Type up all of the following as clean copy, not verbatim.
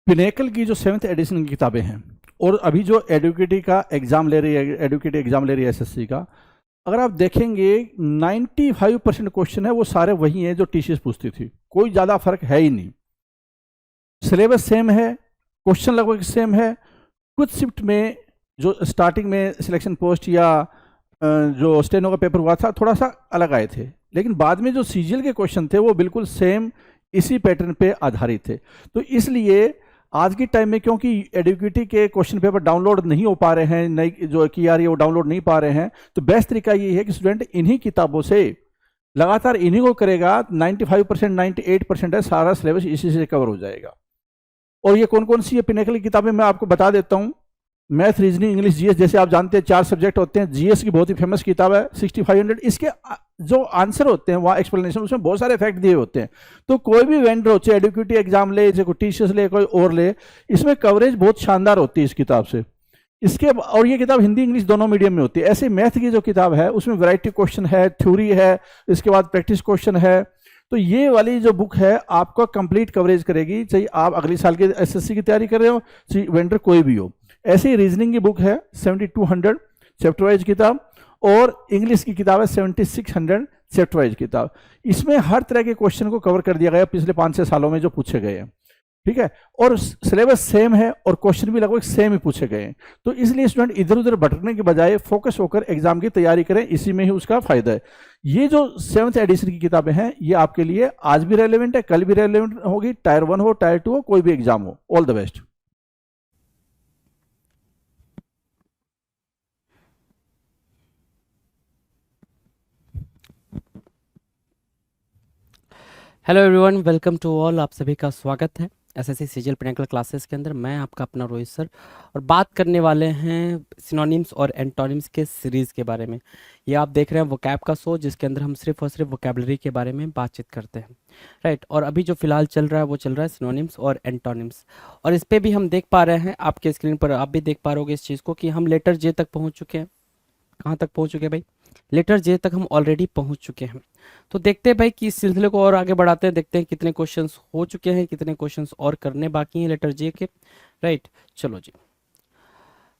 Pinnacle की जो 7th addition की किताबें हैं और अभी जो एडुकेटी का एग्ज़ाम ले रही है, एडुकेटी एग्ज़ाम ले रही है एसएससी का, अगर आप देखेंगे 95% क्वेश्चन है वो सारे वही हैं जो टीसीएस पूछती थी, कोई ज़्यादा फर्क है ही नहीं। सिलेबस सेम है, क्वेश्चन लगभग सेम है। कुछ शिफ्ट में जो स्टार्टिंग में सिलेक्शन पोस्ट या जो स्टेनो का पेपर हुआ था थोड़ा सा अलग आए थे, लेकिन बाद में जो सीजीएल के क्वेश्चन थे वो बिल्कुल सेम इसी पैटर्न पे आधारित थे। तो इसलिए आज के टाइम में क्योंकि एडुकेटी के क्वेश्चन पेपर डाउनलोड नहीं हो पा रहे हैं, नई जो की आ रही है वो डाउनलोड नहीं पा रहे हैं, तो बेस्ट तरीका ये है कि स्टूडेंट इन्हीं किताबों से लगातार इन्हीं को करेगा। 95% 98% है, सारा सिलेबस इसी से कवर हो जाएगा। और ये कौन कौन सी ये पिनेकल की किताबें मैं आपको बता देता हूँ। मैथ, रीजनिंग, इंग्लिश, जीएस, जैसे आप जानते हैं 4 सब्जेक्ट होते हैं। जीएस की बहुत ही फेमस किताब है 6500। इसके जो आंसर होते हैं वहाँ एक्सप्लेनेशन, उसमें बहुत सारे फैक्ट दिए होते हैं। तो कोई भी वेंडर हो, चाहे एडुकेटी एग्जाम ले, चाहे कोई टीसीएस ले, कोई और ले, इसमें कवरेज बहुत शानदार होती है इस किताब से। इसके और ये किताब हिंदी इंग्लिश दोनों मीडियम में होती है। ऐसे मैथ की जो किताब है उसमें वैरायटी क्वेश्चन है, थ्योरी है, इसके बाद प्रैक्टिस क्वेश्चन है। तो ये वाली जो बुक है आपका कंप्लीट कवरेज करेगी, चाहे आप अगले साल के एसएससी की तैयारी कर रहे हो, चाहे वेंडर कोई भी हो। ऐसे ही रीजनिंग की बुक है 7200 चैप्टर वाइज किताब, और इंग्लिश की किताब है 7600 चैप्टर वाइज किताब। इसमें हर तरह के क्वेश्चन को कवर कर दिया गया पिछले 5-6 सालों में जो पूछे गए हैं, ठीक है। और सिलेबस सेम है और क्वेश्चन भी लगभग सेम ही पूछे गए हैं। तो इसलिए स्टूडेंट इधर उधर भटकने के बजाय फोकस होकर एग्जाम की तैयारी करें, इसी में ही उसका फायदा है। ये जो 7th एडिशन की किताबें हैं ये आपके लिए आज भी रेलेवेंट है, कल भी रेलेवेंट होगी, टायर 1 हो, टायर 2 हो, कोई भी एग्जाम हो। All the best. Hello everyone, welcome to all. आप सभी का स्वागत है एसएससी सीजीएल पिनेकल क्लासेस के अंदर। मैं आपका अपना रोहित सर, और बात करने वाले हैं सिनोनिम्स और एंटोनिम्स के सीरीज़ के बारे में। ये आप देख रहे हैं वोकैब का शो, जिसके अंदर हम सिर्फ और सिर्फ वोकैबलरी के बारे में बातचीत करते हैं, राइट। और अभी जो फिलहाल चल रहा है वो चल रहा है सिनोनिम्स और एंटोनिम्स। और इस पर भी हम देख पा रहे हैं, आपके स्क्रीन पर आप भी देख पा रहे इस चीज़ को, कि हम लेटर जे तक पहुँच चुके हैं। कहाँ तक पहुँच चुके हैं भाई? लेटर जे तक हम ऑलरेडी पहुंच चुके हैं। तो देखते हैं भाई कि इस सिलसिले को और आगे बढ़ाते हैं, देखते हैं कितने क्वेश्चंस हो चुके हैं, कितने क्वेश्चंस और करने बाकी हैं लेटर जे के, राइट। चलो जी,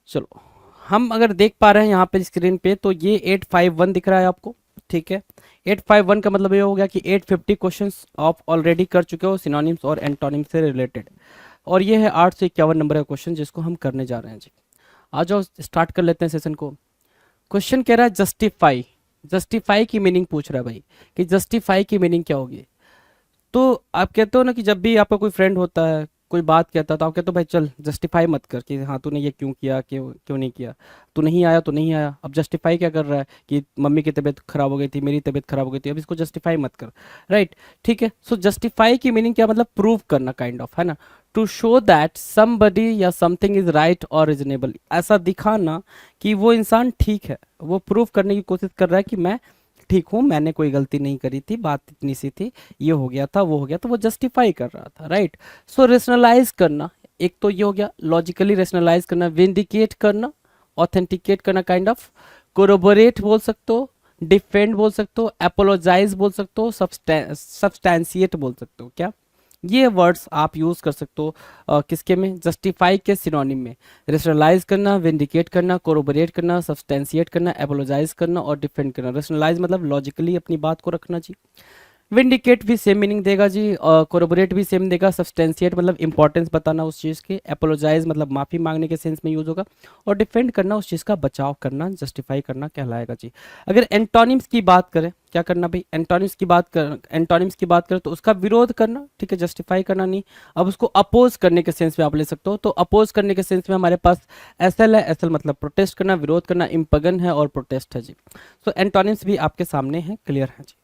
चलो हम अगर देख पा रहे हैं यहाँ पे स्क्रीन पे, तो ये 851 दिख रहा है आपको, ठीक है। 851 का मतलब ये हो गया कि 850 क्वेश्चंस आप ऑलरेडी कर चुके हो सिनोनिम्स और एंटोनिम्स से रिलेटेड। और ये है 8 से 51 नंबर का क्वेश्चन जिसको हम करने जा रहे हैं जी। आ जाओ स्टार्ट कर लेते हैं सेशन को। क्वेश्चन कह रहा है जस्टिफाई। जस्टिफाई की मीनिंग पूछ रहा है भाई, कि जस्टिफाई की मीनिंग क्या होगी। तो आप कहते हो ना कि जब भी आपका कोई फ्रेंड होता है, कोई बात कहता है, तो आप कहते हो भाई चल जस्टिफाई मत कर, कि हाँ तूने ये क्यों किया, क्यों क्यों नहीं किया, तू नहीं आया तो नहीं आया। अब जस्टिफाई क्या कर रहा है कि मम्मी की तबीयत खराब हो गई थी, मेरी तबीयत खराब हो गई थी, अब इसको जस्टिफाई मत कर, राइट, ठीक है। सो जस्टिफाई की मीनिंग क्या, मतलब प्रूव करना, काइंड ऑफ, है ना। टू शो दैट समबडी या समथिंग इज राइट और रिजनेबल, ऐसा दिखाना कि वो इंसान ठीक है, वो प्रूव करने की कोशिश कर रहा है कि मैं ठीक हूँ, मैंने कोई गलती नहीं करी थी, बात इतनी सी थी, ये हो गया था, वो हो गया, तो वो जस्टिफाई कर रहा था, राइट। सो रेशनलाइज करना, एक तो ये हो गया लॉजिकली रेशनलाइज करना, विंडिकेट करना, ऑथेंटिकेट करना, काइंड ऑफ, कोरोबोरेट बोल सकते हो, डिफेंड बोल सकते हो, एपोलोजाइज बोल सकते हो, सब्सटैंशिएट बोल सकते हो। क्या ये वर्ड्स आप यूज़ कर सकते हो किसके में, जस्टिफाई के सिनोनिम में। रेशनलाइज करना, विंडिकेट करना, कोरोबोरेट करना, सब्सटेंशिएट करना, एपोलोजाइज करना और डिफेंड करना। रेशनलाइज मतलब लॉजिकली अपनी बात को रखना जी, विंडिकेट भी सेम मीनिंग देगा जी, कोरोबोरेट भी सेम देगा, सब्सटेंशिएट मतलब इंपॉर्टेंस बताना उस चीज़ के, एपोलोजाइज मतलब माफ़ी मांगने के सेंस में यूज़ होगा, और डिफेंड करना उस चीज़ का बचाव करना, जस्टिफाई करना कहलाएगा जी। अगर एंटोनिम्स की बात करें, क्या करना भाई, एंटोनिम्स की बात करें तो उसका विरोध करना, ठीक है, जस्टिफाई करना नहीं। अब उसको अपोज करने के सेंस में आप ले सकते हो, तो अपोज करने के सेंस में हमारे पास एसएल है, एसएल मतलब प्रोटेस्ट करना, विरोध करना, इम्पगन है और प्रोटेस्ट है जी। तो एंटोनिम्स भी आपके सामने है, क्लियर है जी।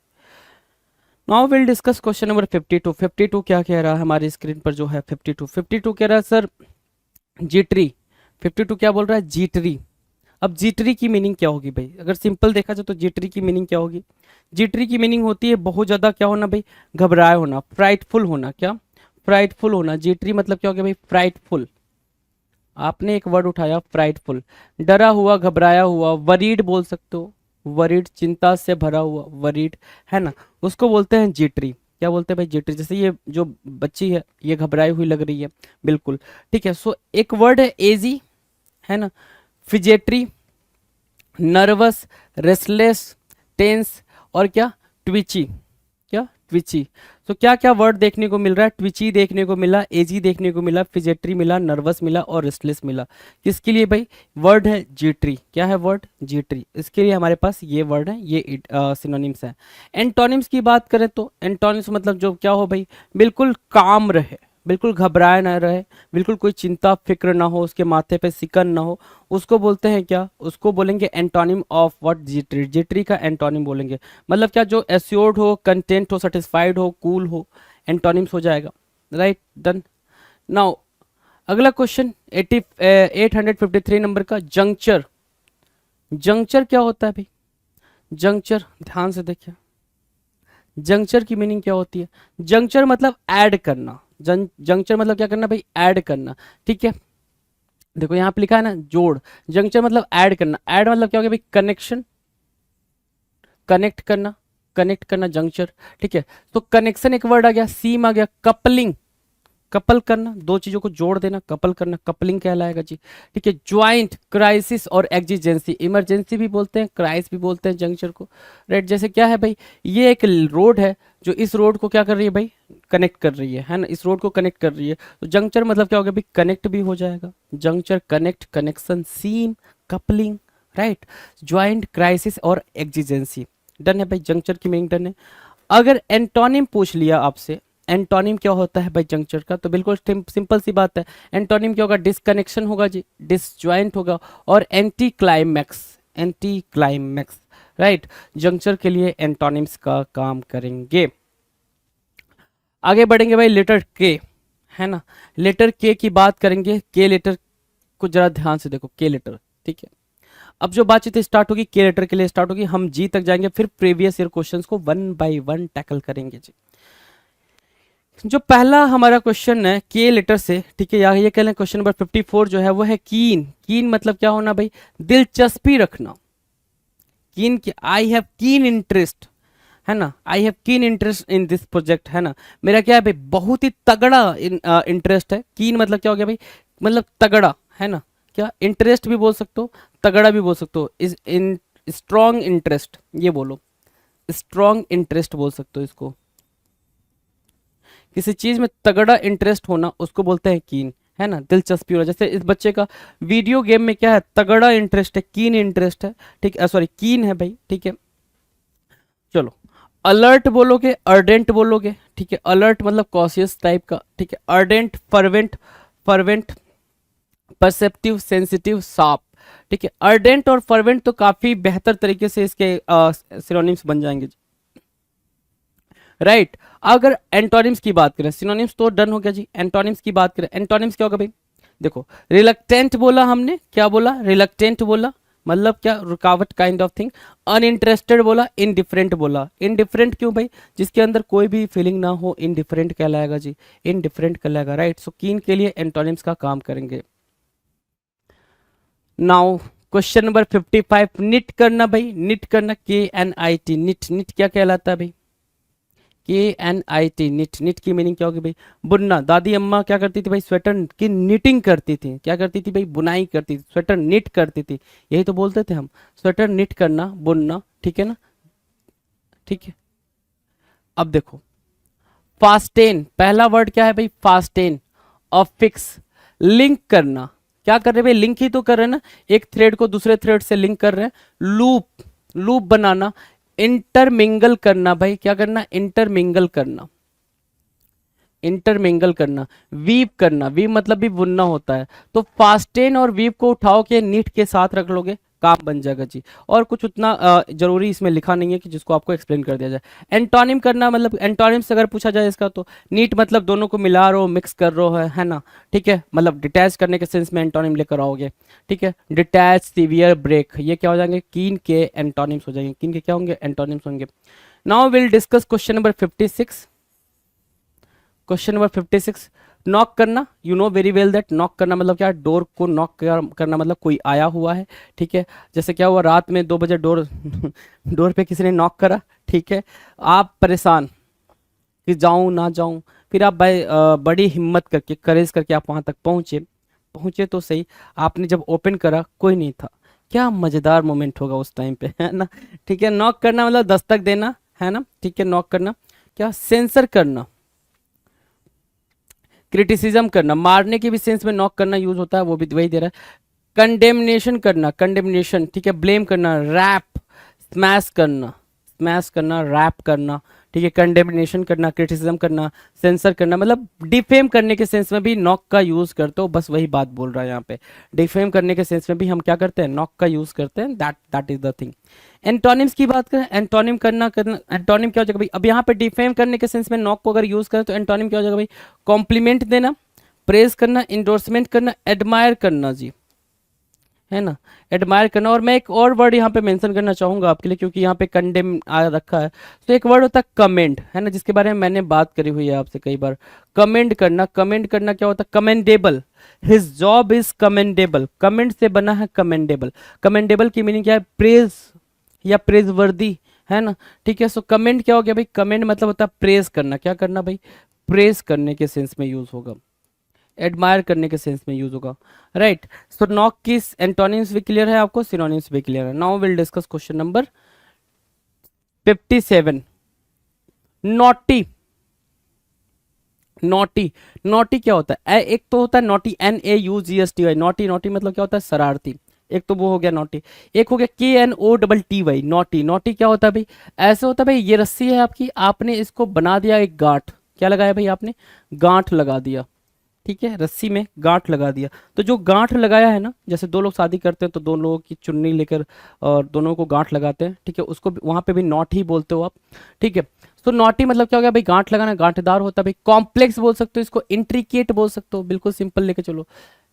Now will discuss question number 52। 52 क्या कह रहा है हमारी स्क्रीन पर जो है 52 कह रहा है सर जीटरी। 52 क्या बोल रहा है, जीटरी। अब जीटरी की मीनिंग क्या होगी भाई, अगर सिंपल देखा जाए तो जीटरी की मीनिंग क्या होगी। जीटरी की मीनिंग होती है बहुत ज्यादा क्या होना भाई, घबराए होना, फ्राइटफुल होना। क्या, फ्राइटफुल होना। जीटरी मतलब क्या हो गया भाई, फ्राइटफुल। आपने एक वर्ड उठाया फ्राइटफुल, डरा हुआ, घबराया हुआ, वरीड बोल सकते हो, वरीड चिंता से भरा हुआ, वरीड, है ना, उसको बोलते हैं जीटरी। क्या बोलते हैं भाई जिटरी। जैसे ये जो बच्ची है ये घबराई हुई लग रही है, बिल्कुल ठीक है। सो एक वर्ड है एजी, है ना, फिजेटरी, नर्वस, रेस्टलेस, टेंस और क्या ट्विची, क्या ट्विची। तो क्या क्या वर्ड देखने को मिल रहा है, ट्विची देखने को मिला, एजी देखने को मिला, फिजेटरी मिला, नर्वस मिला और रेस्टलेस मिला। किसके लिए भाई, वर्ड है जिटरी। क्या है वर्ड, जिटरी। इसके लिए हमारे पास ये वर्ड है, ये सिनोनिम्स है। एंटोनिम्स की बात करें तो एंटोनिम्स मतलब जो क्या हो भाई, बिल्कुल काम रहे, बिल्कुल घबराए ना रहे, बिल्कुल कोई चिंता फिक्र ना हो, उसके माथे पे सिकन ना हो, उसको बोलते हैं क्या, उसको बोलेंगे antonym of what, jittery. Jittery का एंटोनिम बोलेंगे, मतलब क्या, जो एस्योर्ड हो, कंटेंट हो, सेटिस्फाइड हो, कूल हो, एंटोनिम्स हो जाएगा। Right, done. नाउ अगला क्वेश्चन 853 नंबर का, जंक्चर। जंक्चर क्या होता है भाई, जंक्चर ध्यान से देखिए, जंक्चर की मीनिंग क्या होती है। जंक्चर मतलब ऐड करना, जंक्चर मतलब क्या करना भाई, ऐड करना, ठीक है। देखो यहाँ पे लिखा है ना जोड़, जंक्चर मतलब ऐड करना। ऐड मतलब क्या हो गया भाई, कनेक्शन, कनेक्ट करना, कनेक्ट करना, जंक्चर, ठीक है। तो कनेक्शन एक वर्ड आ गया, सीम आ गया, कपलिंग, कपल करना, दो चीजों को जोड़ देना, कपल करना, कपलिंग कहलाएगा जी, ठीक है। ज्वाइंट, क्राइसिस और एक्जिजेंसी, इमरजेंसी भी बोलते हैं, क्राइस भी बोलते हैं जंक्चर को। राइट, जैसे क्या है भाई, ये एक रोड है जो इस रोड को क्या कर रही है भाई, कनेक्ट कर रही है ना, इस रोड को कनेक्ट कर रही है। तो जंक्चर मतलब क्या हो गया भाई, कनेक्ट भी हो जाएगा, जंक्चर, कनेक्ट, कनेक्शन, सीम, कपलिंग, राइट, ज्वाइंट, क्राइसिस और एक्जिजेंसी। डन है भाई, जंक्चर की मीनिंग डन है। अगर एंटोनिम पूछ लिया आपसे, एंटोनिम क्या होता है भाई जंक्चर का, तो बिल्कुल सिंपल सी बात है, एंटोनिम क्या होगा, डिसकनेक्शन होगा जी, डिसजॉइंट होगा और anti climax, anti climax. Right, juncture के लिए एंटोनिम्स का काम करेंगे। आगे बढ़ेंगे भाई, लेटर के, है ना, लेटर के की बात करेंगे। के लेटर को जरा ध्यान से देखो, के लेटर, ठीक है। अब जो बातचीत स्टार्ट होगी के लेटर के लिए स्टार्ट होगी, हम जी तक जाएंगे, फिर प्रीवियस ईयर क्वेश्चंस को वन बाय वन टैकल करेंगे जी। जो पहला हमारा क्वेश्चन है के लेटर से, ठीक है, या ये कह लें क्वेश्चन नंबर 54 जो है वो है कीन। कीन मतलब क्या होना भाई, दिलचस्पी रखना, कीन की, आई हैव कीन इंटरेस्ट, है ना, I have keen interest in this project, है ना, मेरा क्या है भाई, बहुत ही तगड़ा इंटरेस्ट है। कीन मतलब क्या हो गया भाई, मतलब तगड़ा, है ना, क्या इंटरेस्ट भी बोल सकते हो, तगड़ा भी बोल सकते हो, इज इन स्ट्रॉन्ग इंटरेस्ट, ये बोलो, स्ट्रॉन्ग इंटरेस्ट बोल सकते हो इसको। किसी चीज में तगड़ा इंटरेस्ट होना उसको बोलते हैं कीन, है ना, दिलचस्पी होना। जैसे इस बच्चे का वीडियो गेम में क्या है, तगड़ा इंटरेस्ट है, कीन इंटरेस्ट है, ठीक है, सॉरी कीन है भाई, ठीक है। चलो, अलर्ट बोलोगे, अर्डेंट बोलोगे, ठीक है, अलर्ट मतलब कॉशियस टाइप का, ठीक है, ardent, fervent, fervent, perceptive, sensitive, sharp, ठीक है। अर्डेंट और फर्वेंट तो काफी बेहतर तरीके से इसके सिनोनिम्स बन जाएंगे, राइट। अगर एंटोनिम्स की बात करें, सिनोनिम्स तो डन हो गया जी, एंटोनिम्स की बात करें, एंटोनिम्स क्या होगा भाई, देखो, रिलक्टेंट बोला हमने, क्या बोला, रिलक्टेंट बोला, मतलब क्या, रुकावट काइंड ऑफ थिंग। अनइंटरेस्टेड बोला, इनडिफरेंट बोला। इनडिफरेंट क्यों भाई, जिसके अंदर कोई भी फीलिंग ना हो, इनडिफरेंट कहलाएगा जी, इनडिफरेंट कहलाएगा, राइट। सो कीन के लिए एंटोनिम्स का काम करेंगे। नाउ क्वेश्चन नंबर 55, निट करना भाई, निट करना, KNIT, निट, निट क्या कहलाता है भाई, KNIT, निट, निट की मीनिंग क्या होगी भाई, बुनना। दादी अम्मा क्या करती थी भाई, स्वेटर की निटिंग करती थी, क्या करती थी भाई, बुनाई करती थी, स्वेटर निट करती थी, यही तो बोलते थे हम, स्वेटर निट करना, बुनना, ठीक है ना, ठीक है। अब देखो, फास्टेन, पहला वर्ड क्या है भाई, फास्टेन, अफिक्स, लिंक करना, क्या कर रहे हैं भाई, लिंक ही तो कर रहे हैं ना, एक थ्रेड को दूसरे थ्रेड से लिंक कर रहे हैं। लूप, लूप बनाना। इंटरमिंगल करना भाई, क्या करना, इंटरमिंगल करना, इंटरमिंगल करना। वीव करना, वीव मतलब भी बुनना होता है। तो फास्टेन और वीव को उठाओ के नीट के साथ रख लोगे, काम बन जाएगा जी। और कुछ उतना जरूरी इसमें लिखा नहीं है कि जिसको आपको एक्सप्लेन कर दिया जाए। एंटोनिम करना मतलब, एंटोनिम से अगर पूछा जाए इसका, तो नीट मतलब दोनों को मिला रहे हो, मिक्स कर रहे हो, है ना, ठीक है, मतलब डिटैच करने के सेंस में एंटोनिम लेकर आओगे, ठीक है। डिटैच, सीवियर, ब्रेक, ये क्या हो जाएंगे, कीन के एंटोनिम्स हो जाएंगे, कीन के क्या होंगे, एंटोनिम्स होंगे। Now will discuss question number 56। Question number 56, knock करना, you know very well that knock करना मतलब क्या, डोर को नॉक करना मतलब कोई आया हुआ है, ठीक है। जैसे क्या हुआ, रात में 2 बजे डोर डोर पे किसी ने नॉक करा, ठीक है। आप परेशान, कि जाऊं ना जाऊं, फिर आप भाई बड़ी हिम्मत करके, करेज करके आप वहां तक पहुंचे। पहुंचे तो सही, आपने जब ओपन करा कोई नहीं था। क्या मजेदार मोमेंट होगा उस टाइम पे, है ना। ठीक है, नॉक करना मतलब दस्तक देना, है ना। ठीक है, नॉक करना, क्या सेंसर करना, क्रिटिसिज्म करना, मारने के भी सेंस में नॉक करना यूज होता है, वो भी वही दे रहा है। कंडेमनेशन करना, कंडेमनेशन, ठीक है, ब्लेम करना, रैप, स्मैश करना, स्मैश करना, रैप करना, ठीक है, कंडेमनेशन करना, क्रिटिसिज्म करना, सेंसर करना, मतलब डिफेम करने के सेंस में भी नॉक का यूज करते हो, बस वही बात बोल रहा है यहाँ पे। डिफेम करने के सेंस में भी हम क्या करते हैं, नॉक का यूज करते हैं, that is the thing. Antonyms की बात करें, एंटोनिम करना करना, एंटोनिम क्या हो जाएगा भाई, अब यहाँ पे डिफेम करने के सेंस में नॉक को अगर यूज करें तो एंटोनिम क्या हो जाएगा भाई, कॉम्प्लीमेंट देना, प्रेज करना, इंडोर्समेंट करना, एडमायर करना जी, है ना, एडमायर करना। और मैं एक और वर्ड यहाँ पे मेंशन करना चाहूंगा आपके लिए, क्योंकि यहाँ पे कंडेम आ रखा है, तो एक वर्ड होता है कमेंड, है ना, जिसके बारे में मैंने बात करी हुई है आपसे कई बार। कमेंड करना, कमेंड करना क्या होता है, commendable, his job is commendable, commend से बना है कमेंडेबल। कमेंडेबल की मीनिंग क्या है, प्रेज या प्रेज वर्दी, है ना। ठीक है, सो कमेंड क्या हो गया भाई, कमेंड मतलब होता है प्रेज करना, क्या करना भाई, प्रेज करने के सेंस में यूज होगा, एडमायर करने के सेंस में यूज होगा, राइट। सो नॉक की एंटोनिम्स भी क्लियर है आपको, सिनोनिम्स भी क्लियर है। Now will discuss question number 57। Naughty, naughty, naughty क्या होता है, एक तो होता है नॉटी, NAUGSTY, नॉटी, नॉटी मतलब क्या होता है, शरारती, एक तो वो हो गया नॉटी। एक हो गया KNOTTY, नॉटी, नॉटी क्या होता है भाई, ऐसे होता है भाई, ये रस्सी है आपकी, आपने इसको बना दिया एक गांठ, क्या लगाया भाई आपने, गांठ लगा दिया, ठीक है, रस्सी में गांठ लगा दिया। तो जो गांठ लगाया है ना, जैसे दो लोग शादी करते हैं तो दोनों लोगों की चुन्नी लेकर और दोनों को गांठ लगाते हैं, ठीक है, उसको वहां पे भी नॉट ही बोलते हो आप, ठीक है। तो नॉटी मतलब क्या हो गया भाई, गांठ लगाना, गांठदार होता है भाई। कॉम्प्लेक्स बोल सकते हो इसको, इंट्रिकेट बोल सकते हो, बिल्कुल सिंपल लेके चलो,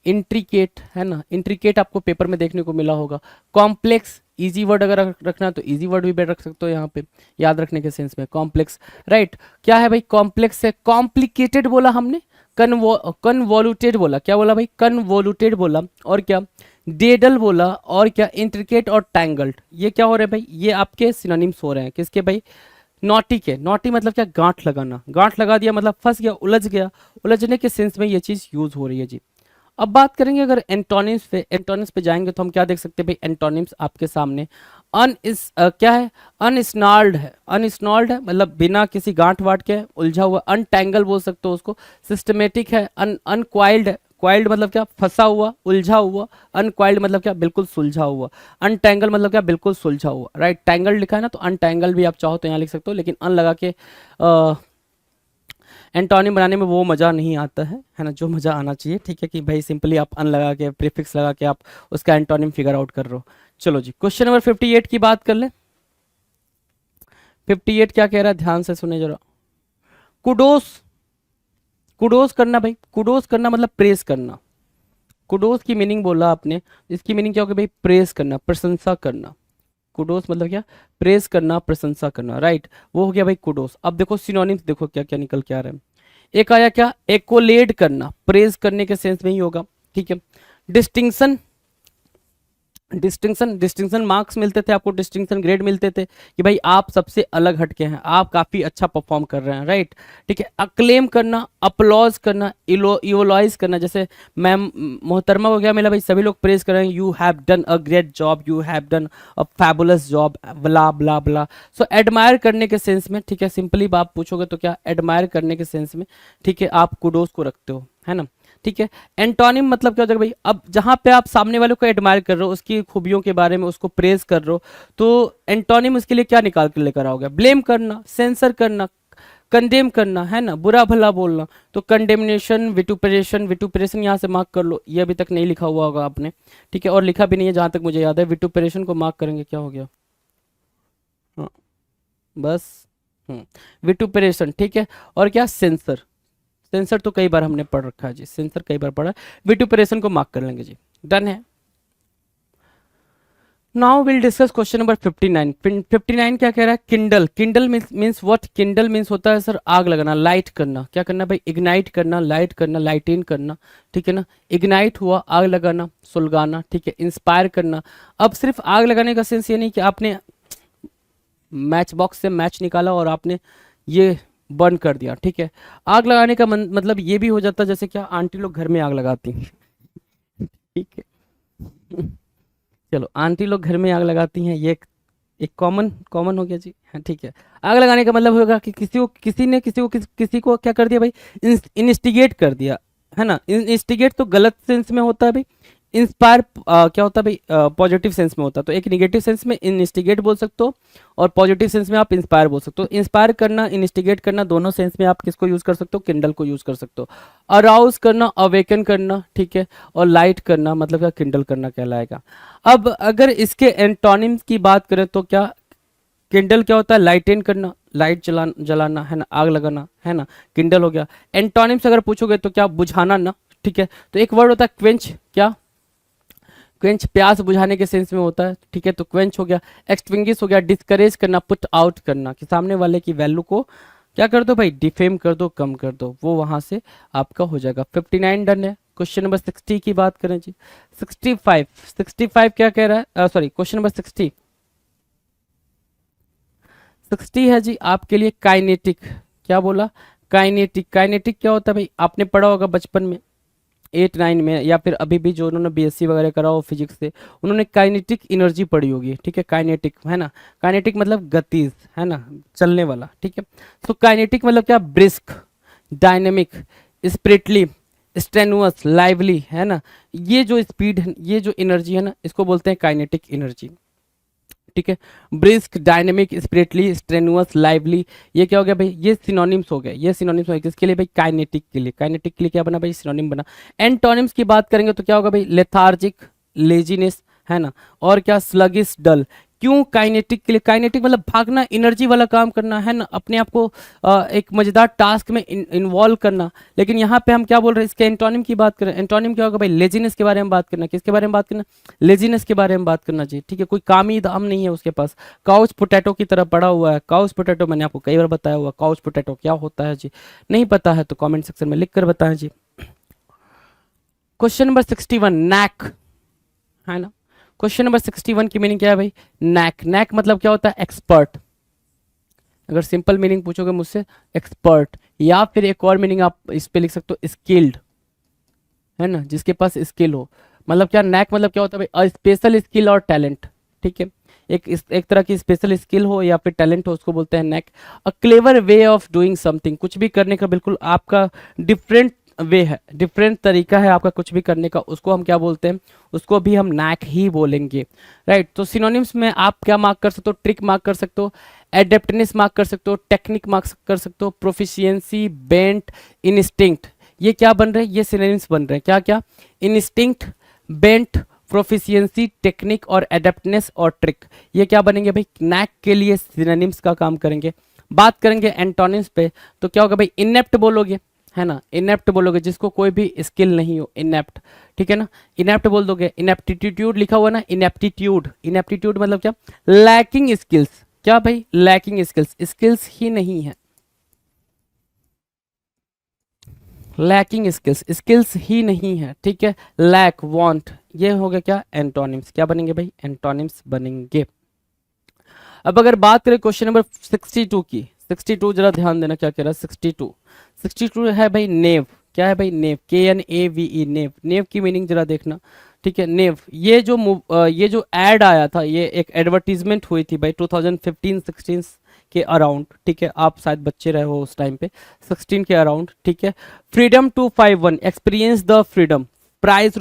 इंट्रिकेट, है ना, इंट्रिकेट आपको पेपर में देखने को मिला होगा। कॉम्प्लेक्स, इजी वर्ड अगर रखना है तो इजी वर्ड भी रख सकते हो यहाँ पे, याद रखने के सेंस में, कॉम्प्लेक्स, राइट। क्या है भाई, कॉम्प्लेक्स से कॉम्प्लिकेटेड बोला हमने, कन्वोल्यूटेड बोला, क्या बोला भाई, कन्वोल्यूटेड बोला, और क्या, डेडल बोला, और क्या, इंट्रिकेट और टैंगल्ड। ये क्या हो रहे हैं भाई, ये आपके सिनोनिम्स हो रहे हैं, किसके भाई, नॉटी के। नॉटी मतलब क्या, गांठ लगाना, गांठ लगा दिया मतलब फंस गया, उलझ गया, उलझने के सेंस में ये चीज यूज हो रही है जी। अब बात करेंगे अगर एंटोनिम्स पे, एंटोनिम्स पे जाएंगे तो हम क्या देख सकते हैं भाई, एंटोनिम्स आपके सामने क्या है, अनस्नॉल्ड है, अनस्नॉल्ड है मतलब बिना किसी गांठ वाट के उलझा हुआ, अनटैंगल बोल सकते हो उसको, सिस्टमेटिक है, अनक्वाइल्ड है, क्वाइल्ड मतलब क्या, फंसा हुआ, उलझा हुआ, अनक्वाइल्ड मतलब क्या, बिल्कुल सुलझा हुआ, अनटैंगल मतलब क्या, बिल्कुल सुलझा हुआ, राइट। टैंगल लिखा है ना, तो अनटैंगल भी आप चाहो तो यहाँ लिख सकते हो, लेकिन अन लगा के एंटोनिम बनाने में वो मज़ा नहीं आता है ना, जो मज़ा आना चाहिए, ठीक है, कि भाई सिंपली आप अन लगा के, प्रीफिक्स लगा के आप उसका एंटोनिम फिगर आउट कर रहे हो। चलो जी, क्वेश्चन नंबर 58 की बात कर ले। 58 क्या कह रहा है, ध्यान से सुने जरा। कुडोस, कुडोस करना भाई, कुडोस करना मतलब प्रेस करना, कुडोस की मीनिंग बोला आपने, इसकी मीनिंग क्या होगी भाई, प्रेस करना, प्रशंसा करना। कुडोस मतलब क्या, प्रेस करना, प्रशंसा करना, राइट, वो हो गया भाई कुडोस। अब देखो सिनोनिम्स, देखो क्या क्या निकल के आ रहा है। एक आया क्या, एकोलेड करना, प्रेज करने के सेंस में ही होगा, ठीक है। डिस्टिंक्शन, डिस्टिंक्शन, डिस्टिंक्शन मार्क्स मिलते थे आपको, डिस्टिंक्शन ग्रेड मिलते थे कि भाई आप सबसे अलग हटके हैं, आप काफी अच्छा परफॉर्म कर रहे हैं, राइट, ठीक है। अक्लेम करना, अपलॉज करना, इवोलाइज करना, जैसे मैम मोहतरमा को क्या मिला भाई, सभी लोग प्रेज कर रहे हैं, you have done a great job, you have done a fabulous job, blah blah blah. So admire करने के सेंस में, ठीक है, सिंपली आप पूछोगे तो क्या, एडमायर करने के सेंस में, ठीक है, आप कुडोस को रखते हो, है ना, ठीक है। एंटोनिम मतलब क्या हो जाएगा भाई, अब जहां पे आप सामने वाले को एडमायर कर रहे हो, उसकी खूबियों के बारे में उसको प्रेज कर रहे हो, तो एंटोनिम उसके लिए क्या निकाल कर लेकर आओगे, ब्लेम करना, सेंसर करना, कंडेम करना, है ना, बुरा भला बोलना। तो कंडेमनेशन, विटुपरेशन, विटुपरेशन यहाँ से मार्क कर लो, ये अभी तक नहीं लिखा हुआ होगा आपने, ठीक है, और लिखा भी नहीं है जहां तक मुझे याद है। विटुपरेशन को मार्क करेंगे, क्या हो गया, हाँ बस, विटुपरेशन, ठीक है। और क्या, सेंसर, सेंसर तो कई बार हमने पढ़ रखा है जी, सेंसर कई बार पढ़ा, विटुपरेशन को मार्क कर लेंगे जी, डन है। Now will discuss question number 59। 59 क्या कह रहा है, Kindle, Kindle means what, Kindle means होता है सर आग लगाना, लाइट करना, क्या करना भाई, इग्नाइट करना, लाइट करना, लाइटिन करना, ठीक है ना। इग्नाइट हुआ, आग लगाना, सुलगाना, ठीक है। इंस्पायर करना, अब सिर्फ आग लगाने का सेंस ये नहीं कि आपने मैच बॉक्स से मैच निकाला और आपने ये बर्न कर दिया, ठीक है। आग लगाने का मतलब ये भी हो जाता है जैसे क्या आंटी लोग घर में आग लगाती हैं, ठीक है। चलो आंटी लोग घर में आग लगाती हैं, ये एक कॉमन कॉमन हो गया जी, हाँ ठीक है। आग लगाने का मतलब होगा कि किसी को क्या कर दिया भाई, इंस्टिगेट कर दिया, है ना। इंस्टिगेट तो गलत सेंस में होता है भाई, इंस्पायर क्या होता है भाई, पॉजिटिव सेंस में होता है। तो एक निगेटिव सेंस में इंस्टिगेट बोल सकते हो और पॉजिटिव सेंस में आप इंस्पायर बोल सकते हो। इंस्पायर करना, इंस्टिगेट करना, दोनों सेंस में आप किसको यूज कर सकते हो, किंडल को यूज कर सकते हो। अराउज करना, अवेकन करना, ठीक है, और लाइट करना मतलब क्या, किंडल करना कहलाएगा। अब अगर इसके एंटोनिम्स की बात करें तो क्या, किंडल क्या होता है, लाइटेन करना, लाइट जलाना, है ना, आग लगाना, है ना, किंडल हो गया। एंटोनिम्स अगर पूछोगे तो क्या, बुझाना ना, ठीक है। तो एक वर्ड होता है क्वेंच, क्या, क्वेंच प्यास बुझाने के सेंस में होता है, ठीक है, तो क्वेंच हो गया। एक्सटिंग्विश हो गया, डिस्करेज करना, पुट आउट करना, कि सामने वाले की वैल्यू को क्या कर दो भाई, डिफेम कर दो, कम कर दो, वो वहां से आपका हो जाएगा। 59 डन है। क्वेश्चन नंबर 60 की बात करें जी, 65 क्या कह रहा है, सॉरी क्वेश्चन नंबर 60 है जी आपके लिए काइनेटिक। क्या बोला, काइनेटिक। काइनेटिक क्या होता है भाई, आपने पढ़ा होगा बचपन में 8 9 में, या फिर अभी भी जो उन्होंने बीएससी वगैरह करा हो फिजिक्स से, उन्होंने काइनेटिक एनर्जी पढ़ी होगी, ठीक है। काइनेटिक है ना, काइनेटिक मतलब गतिज, है ना, चलने वाला, ठीक है। तो काइनेटिक मतलब क्या, ब्रिस्क, डायनेमिक, स्पिरिटली, स्ट्रेनुअस, लाइवली, है ना। ये जो स्पीड है, ये जो एनर्जी है ना, इसको बोलते हैं काइनेटिक एनर्जी, ठीक है। ब्रिस्क, डायनेमिक, स्पिरिटली, स्ट्रेनुअस, लाइवली, ये क्या हो गया भाई, ये सिनोनिम्स हो गए, ये सिनोनिम्स हो गए किसके लिए भाई, काइनेटिक के लिए। काइनेटिक के लिए क्या बना भाई, सिनोनिम बना। एंटोनिम्स की बात करेंगे तो क्या होगा भाई, लेथार्जिक, लेजीनेस, है ना, और क्या, स्लगिश, डल। क्यों काइनेटिक के लिए, काइनेटिक मतलब भागना, एनर्जी वाला काम करना, है ना, अपने आप को एक मजेदार टास्क में इन्वॉल्व करना। लेकिन यहाँ पे हम क्या बोल रहे हैं, इसके एंटोनिम की बात करें, एंटोनिम क्या होगा भाई, लेजीनेस के बारे में बात करना। किसके बारे में बात करना, लेजीनेस के बारे में बात करना जी, ठीक है। कोई काम ही दाम नहीं है उसके पास, काउच पोटैटो की तरह पड़ा हुआ है। काउच पोटैटो मैंने आपको कई बार बताया हुआ, काउच पोटैटो क्या होता है जी, नहीं पता है तो कमेंट सेक्शन में लिख कर बताएं जी। क्वेश्चन नंबर 61, नैक, है ना। क्वेश्चन नंबर 61 की मीनिंग क्या है भाई, नैक। नैक मतलब क्या होता है, एक्सपर्ट। अगर सिंपल मीनिंग पूछोगे मुझसे, एक्सपर्ट, या फिर एक और मीनिंग आप इस पे लिख सकते हो, स्किल्ड, है ना, जिसके पास स्किल हो। मतलब क्या, नैक मतलब क्या होता है भाई, स्पेशल स्किल और टैलेंट, ठीक है। एक तरह की स्पेशल स्किल हो या फिर टैलेंट हो, उसको बोलते हैं knack. A clever way of doing something, कुछ भी करने का बिल्कुल आपका डिफरेंट वे है, डिफरेंट तरीका है आपका कुछ भी करने का, उसको हम क्या बोलते हैं, उसको भी हम नैक ही बोलेंगे, राइट। तो सिनोनिम्स में आप क्या मार्क कर सकते हो, ट्रिक मार्क कर सकते हो, एडेप्टनेस मार्क कर सकते हो, टेक्निक मार्क कर सकते हो, प्रोफिशिएंसी, बेंट, इंस्टिंक्ट। ये क्या बन रहे हैं, ये सिनोनिम्स बन रहे हैं, क्या क्या, इंस्टिंक्ट, बेंट, प्रोफिशिएंसी, टेक्निक और एडेप्टनेस और ट्रिक, ये क्या बनेंगे भाई, नैक के लिए सिनोनिम्स का काम करेंगे। बात करेंगे एंटोनिम्स पे, तो क्या होगा भाई, इनेप्ट बोलोगे, है ना, इनेप्ट बोलोगे, जिसको कोई भी स्किल नहीं हो, इनेप्ट, ठीक है ना, इनेप्ट बोल दोगे। इनेप्टीट्यूड लिखा हुआ ना, इनेप्टीट्यूड, इनेप्टीट्यूड मतलब क्या, लैकिंग स्किल्स, क्या भाई, लैकिंग स्किल्स, स्किल्स ही नहीं है, लैकिंग स्किल्स, स्किल्स ही नहीं है, ठीक है। लैक, वांट, ये हो गया क्या, एंटोनिम्स। क्या बनेंगे भाई, एंटोनिम्स बनेंगे। अब अगर बात करें क्वेश्चन नंबर 62 की, 62 जरा ध्यान देना क्या कह रहा है, 62 है भाई, नेव। क्या है भाई, नेव, KNAVE, नेव। नेव की मीनिंग जरा देखना, ठीक है। नेव, ये जो एड आया था, ये एक एडवर्टीजमेंट हुई थी भाई 2015-16 के अराउंड, ठीक है। आप शायद बच्चे रहे हो उस टाइम पे, 16 के अराउंड, ठीक है। Freedom 251, experience the freedom, price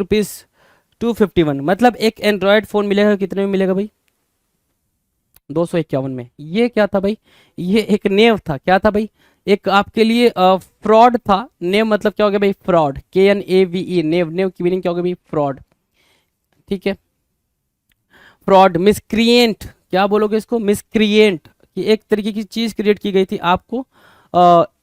₹251, मतलब एक एंड्रॉयड फोन मिलेगा, कितने में मिलेगा भाई, 251 में। ये क्या था भाई, ये एक नेव था, क्या था भाई, एक आपके लिए फ्रॉड था। नेव मतलब क्या हो गया भाई, फ्रॉड, KNAVE, नेव। नेव की मीनिंग क्या हो गया भाई, फ्रॉड, ठीक है। फ्रॉड, मिसक्रिएंट, क्या बोलोगे इसको, मिसक्रिएंट, कि एक तरीके की चीज क्रिएट की गई थी आपको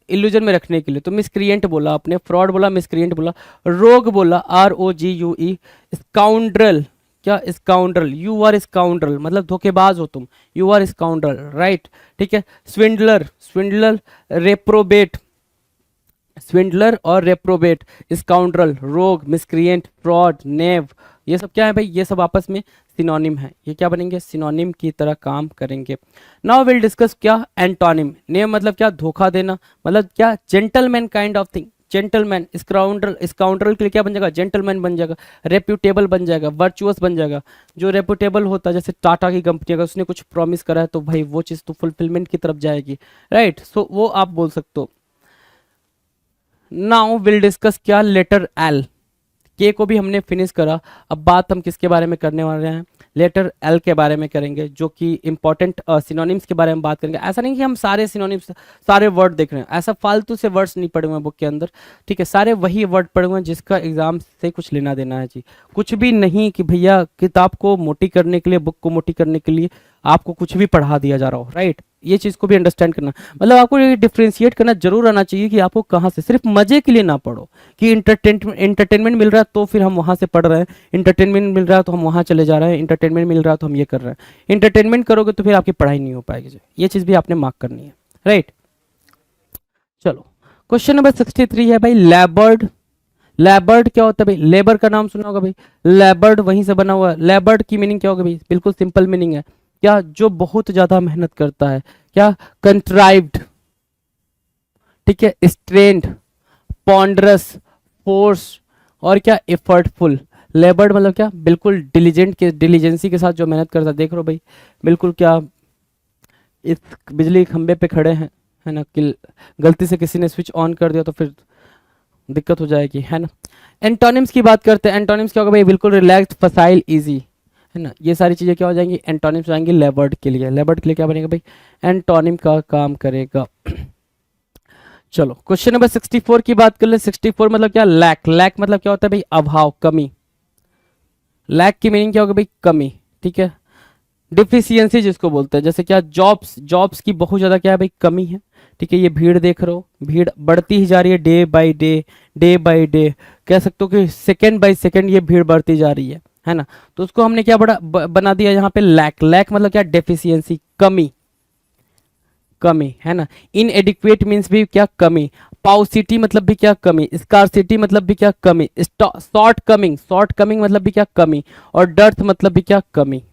इल्यूजन में रखने के लिए, तो मिसक्रिएंट बोला आपने, फ्रॉड बोला, मिसक्रिएंट बोला। रोग बोला, ROGUE। स्काउंड्रल, क्या, स्काउंड्रल, यू आर स्काउंड्रल मतलब धोखेबाज हो तुम, यू आर स्काउंड्रल, राइट, ठीक है। स्विंडलर, स्विंडलर, रेप्रोबेट, स्विंडलर और रेप्रोबेट, स्काउंड्रल, रोग, मिसक्रिएंट, फ्रॉड, नेव, ये सब क्या है भाई, ये सब आपस में सिनोनिम है, ये क्या बनेंगे, सिनोनिम की तरह काम करेंगे। नाउ विल डिस्कस क्या एंटोनिम। नेम मतलब क्या, धोखा देना, मतलब क्या, gentleman kind of thing, gentleman. Scoundrel, scoundrel के लिए क्या बन जाएगा, जेंटलमैन बन जाएगा। रेप्यूटेबल बन जाएगा, वर्चुअस बन जाएगा। जो रेप्यूटेबल होता है, जैसे टाटा की कंपनी, अगर उसने कुछ प्रॉमिस करा है तो भाई वो चीज़ तो फुलफिलमेंट की तरफ जाएगी, राइट। सो वो आप बोल सकते हो। नाउ विल डिस्कस क्या, लेटर एल। के को भी हमने फिनिश करा, अब बात हम किसके बारे में करने वाले हैं, लेटर एल के बारे में करेंगे, जो कि इंपॉर्टेंट सिनोनिम्स के बारे में बात करेंगे। ऐसा नहीं कि हम सारे सिनोनिम्स, सारे वर्ड देख रहे हैं, ऐसा फालतू से वर्ड्स नहीं पढ़े हुए हैं बुक के अंदर, ठीक है। सारे वही वर्ड पढ़े हुए हैं जिसका एग्जाम से कुछ लेना देना है जी। कुछ भी नहीं कि भैया किताब को मोटी करने के लिए, बुक को मोटी करने के लिए आपको कुछ भी पढ़ा दिया जा रहा हो, राइट। ये चीज़ को भी अंडरस्टैंड करना, मतलब आपको ये डिफ्रेंशिएट करना जरूर आना चाहिए कि आपको कहाँ से, सिर्फ मजे के लिए ना पढ़ो कि इंटरटेनमेंट मिल रहा है तो फिर हम वहाँ से पढ़ रहे हैं, इंटरटेनमेंट मिल रहा है तो हम वहाँ चले जा रहे हैं, इंटरटेनमेंट मिल रहा है तो हम ये कर रहे हैं। इंटरटेनमेंट करोगे तो फिर आपकी पढ़ाई नहीं हो पाएगी जी। ये चीज़ भी आपने मार्क करनी है, राइट। चलो, क्वेश्चन नंबर 63 है भाई, लेबर्ड। लेबर्ड क्या होता है भाई, लेबर का नाम सुना होगा भाई, लेबर्ड वहीं से बना हुआ है। लेबर्ड की मीनिंग क्या होगा भाई, बिल्कुल सिंपल मीनिंग है, क्या, जो बहुत ज्यादा मेहनत करता है, क्या, कंट्राइव्ड, ठीक है, स्ट्रेंड, पॉन्डरस, फोर्स, और क्या, एफर्टफुल। लेबर्ड मतलब क्या, बिल्कुल डिलीजेंट के, डिलीजेंसी के साथ जो मेहनत करता है। देख लो भाई, बिल्कुल क्या, इस बिजली के खंबे पे खड़े हैं, है ना, कि गलती से किसी ने स्विच ऑन कर दिया तो फिर दिक्कत हो जाएगी, है ना। एंटोनिम्स की बात करते हैं, एंटोनिम्स क्या होगा भाई, बिल्कुल रिलैक्स्ड, फसाइल, इजी, है ना। ये सारी चीज़ें क्या हो जाएंगी, एंटोनिम्स हो जाएंगी लेबर्ड के लिए। लेबर्ड के लिए क्या बनेगा भाई, एंटोनिम का काम करेगा। चलो, क्वेश्चन नंबर 64 की बात कर ले। 64 मतलब क्या, लैक। लैक मतलब क्या होता है भाई, अभाव, कमी। लैक की मीनिंग क्या होगा भाई, कमी, ठीक है। डिफिशियंसी जिसको बोलते हैं, जैसे क्या, जॉब्स, जॉब्स की बहुत ज़्यादा क्या है भाई, कमी है, ठीक है। ये भीड़ देख रहे हो, भीड़ बढ़ती ही जा रही है, day by day, day by day, कह सकते हो कि सेकेंड बाय सेकेंड ये भीड़ बढ़ती जा रही है ना। तो उसको हमने क्या बना दिया यहाँ पे, लैक। लैक मतलब क्या, डेफिशिएंसी, कमी, कमी, है ना। इनएडिक्वेट मीन्स भी क्या, कमी। पाउसिटी मतलब भी क्या, कमी। स्कार्सिटी मतलब भी क्या, कमी। शॉर्ट कमिंग, शॉर्ट कमिंग मतलब भी क्या, कमी। और डर्थ मतलब भी क्या, कमी,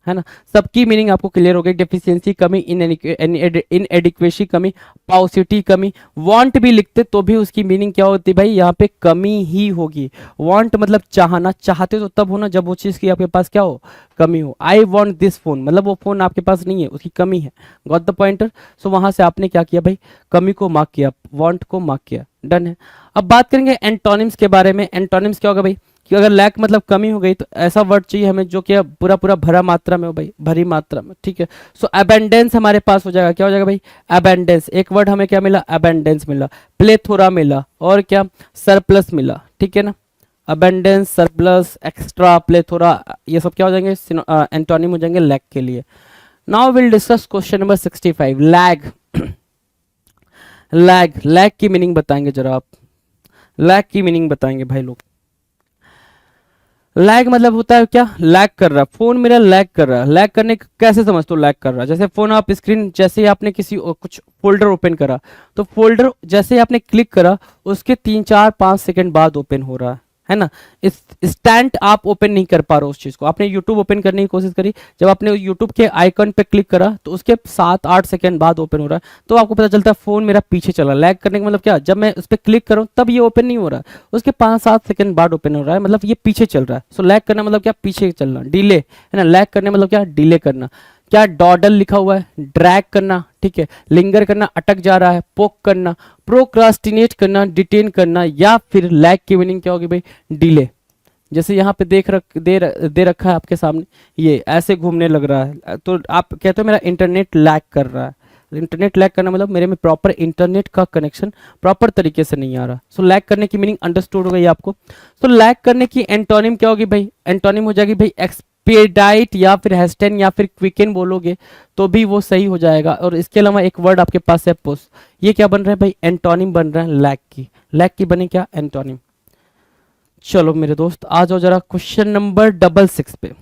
है ना। सबकी मीनिंग आपको क्लियर हो गई। डेफिशिएंसी कमी, इनएडिक्वेसी कमी, पाउसिटी कमी। वांट भी लिखते तो भी उसकी मीनिंग क्या होती है भाई, यहाँ पे कमी ही होगी। वांट मतलब चाहना, चाहते तो तब होना जब वो चीज़ की आपके पास क्या हो, कमी हो। आई वॉन्ट दिस फोन, मतलब वो फोन आपके पास नहीं है, उसकी कमी है। Got the pointer. सो वहां से आपने क्या किया भाई, कमी को मार्क किया, वांट को मार्क किया, डन है। अब बात करेंगे एंटोनिम्स के बारे में। एंटोनिम्स क्या होगा भाई, कि अगर लैक मतलब कमी हो गई तो ऐसा वर्ड चाहिए हमें जो कि पूरा पूरा भरा मात्रा में हो भाई, भरी मात्रा में, ठीक है। सो अबेंडेंस हमारे पास हो जाएगा, क्या हो जाएगा भाई, अबेंडेंस। एक वर्ड हमें क्या मिला, अबेंडेंस मिला। प्लेथोरा मिला, और क्या, सरप्लस मिला, ठीक है ना। अबेंडेंस, सरप्लस, एक्स्ट्रा, प्लेथोरा, ये सब क्या हो जाएंगे, एंटोनिम हो जाएंगे लैक के लिए। Now will discuss question number 65, lag. Lag, lag की मीनिंग बताएंगे जरा आप, लैग की मीनिंग बताएंगे भाई लोग। लैग मतलब होता है क्या, लैग कर रहा है फोन मेरा, लैग कर रहा है। लैग करने का कैसे समझते हो, लैग कर रहा है, जैसे फोन आप स्क्रीन, जैसे ही आपने किसी कुछ फोल्डर ओपन करा, तो फोल्डर जैसे ही आपने क्लिक करा उसके 3 4 5 सेकंड बाद ओपन हो रहा है ना। इस इंस्टेंट आप ओपन नहीं कर पा रहे हो उस चीज को। आपने यूट्यूब ओपन करने की कोशिश करी, जब आपने यूट्यूब के आइकन पे क्लिक करा तो उसके 7 8 सेकंड बाद ओपन हो रहा है, तो आपको पता चलता है फोन मेरा पीछे चला। लैग करने का मतलब क्या, जब मैं उस पर क्लिक करूं तब ये ओपन नहीं हो रहा है, उसके 5 7 सेकंड बाद ओपन हो रहा है, मतलब ये पीछे चल रहा है। सो लैग करना मतलब क्या, पीछे चलना, डिले, है ना। लैग करने मतलब क्या, डिले करना। क्या, डॉडल लिखा हुआ है, ड्रैग करना, ठीक है। लिंगर करना, अटक जा रहा है। पोक करना, प्रोक्रास्टिनेट करना, डिटेन करना, या फिर लैग की मीनिंग क्या होगी भाई, डिले। जैसे यहाँ पे दे रखा है आपके सामने, ये ऐसे घूमने लग रहा है, तो आप कहते हो मेरा इंटरनेट लैग कर रहा है। इंटरनेट लैग करना मतलब मेरे में प्रॉपर इंटरनेट का कनेक्शन प्रॉपर तरीके से नहीं आ रहा। सो लैग करने की मीनिंग अंडरस्टूड हो गई आपको। सो लैग करने की एंटोनिम क्या होगी भाई, एंटोनिम हो जाएगी भाई एक्सपेडाइट, या फिर हेस्टेन, या फिर क्विकन बोलोगे तो भी वो सही हो जाएगा। और इसके अलावा एक वर्ड आपके पास है पुश, ये क्या बन रहा है भाई, एंटोनिम बन रहा है लैग की। लैग की बने क्या, एंटोनिम। चलो मेरे दोस्त आ जाओ जरा क्वेश्चन नंबर 66 पे।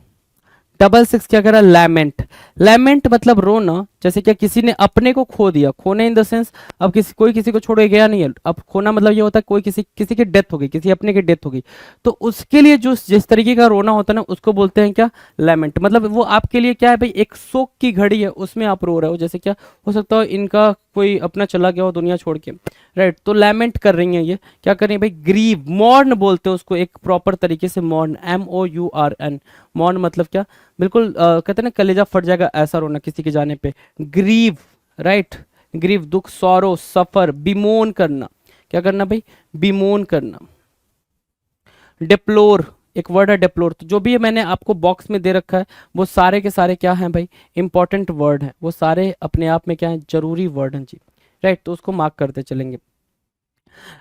66 क्या कह रहा है, लैमेंट। लैमेंट मतलब रोना, जैसे क्या किसी ने अपने को खो दिया, खोने इन द सेंस अब कोई किसी को छोड़ के गया नहीं है, अब खोना मतलब ये होता है कोई किसी की डेथ हो गई, किसी अपने की डेथ हो गई, तो उसके लिए जो जिस तरीके का रोना होता है ना उसको बोलते हैं क्या, लैमेंट। मतलब वो आपके लिए क्या है भाई, एक शोक की घड़ी है, उसमें आप रो रहे हो, जैसे क्या हो सकता हो इनका कोई अपना चला गया हो दुनिया छोड़ के, राइट, तो लैमेंट कर रही हैं, ये क्या कर रही है भाई, ग्रीव, मॉर्न बोलते हैं उसको एक प्रॉपर तरीके से, मॉर्न, MOURN, मॉर्न मतलब क्या, बिल्कुल कहते हैं ना कलेजा फट जाएगा ऐसा रोना किसी के जाने पे, ग्रीव, राइट, ग्रीव, दुख, सॉरो, सफर, बिमोन करना, क्या करना भाई, बिमोन करना। डिप्लोर, एक वर्ड है डिप्लोर, तो जो भी मैंने आपको बॉक्स में दे रखा है वो सारे के सारे क्या हैं भाई, इंपॉर्टेंट वर्ड हैं, वो सारे अपने आप में क्या है, जरूरी वर्ड हैं जी, राइट, तो उसको मार्क करते चलेंगे।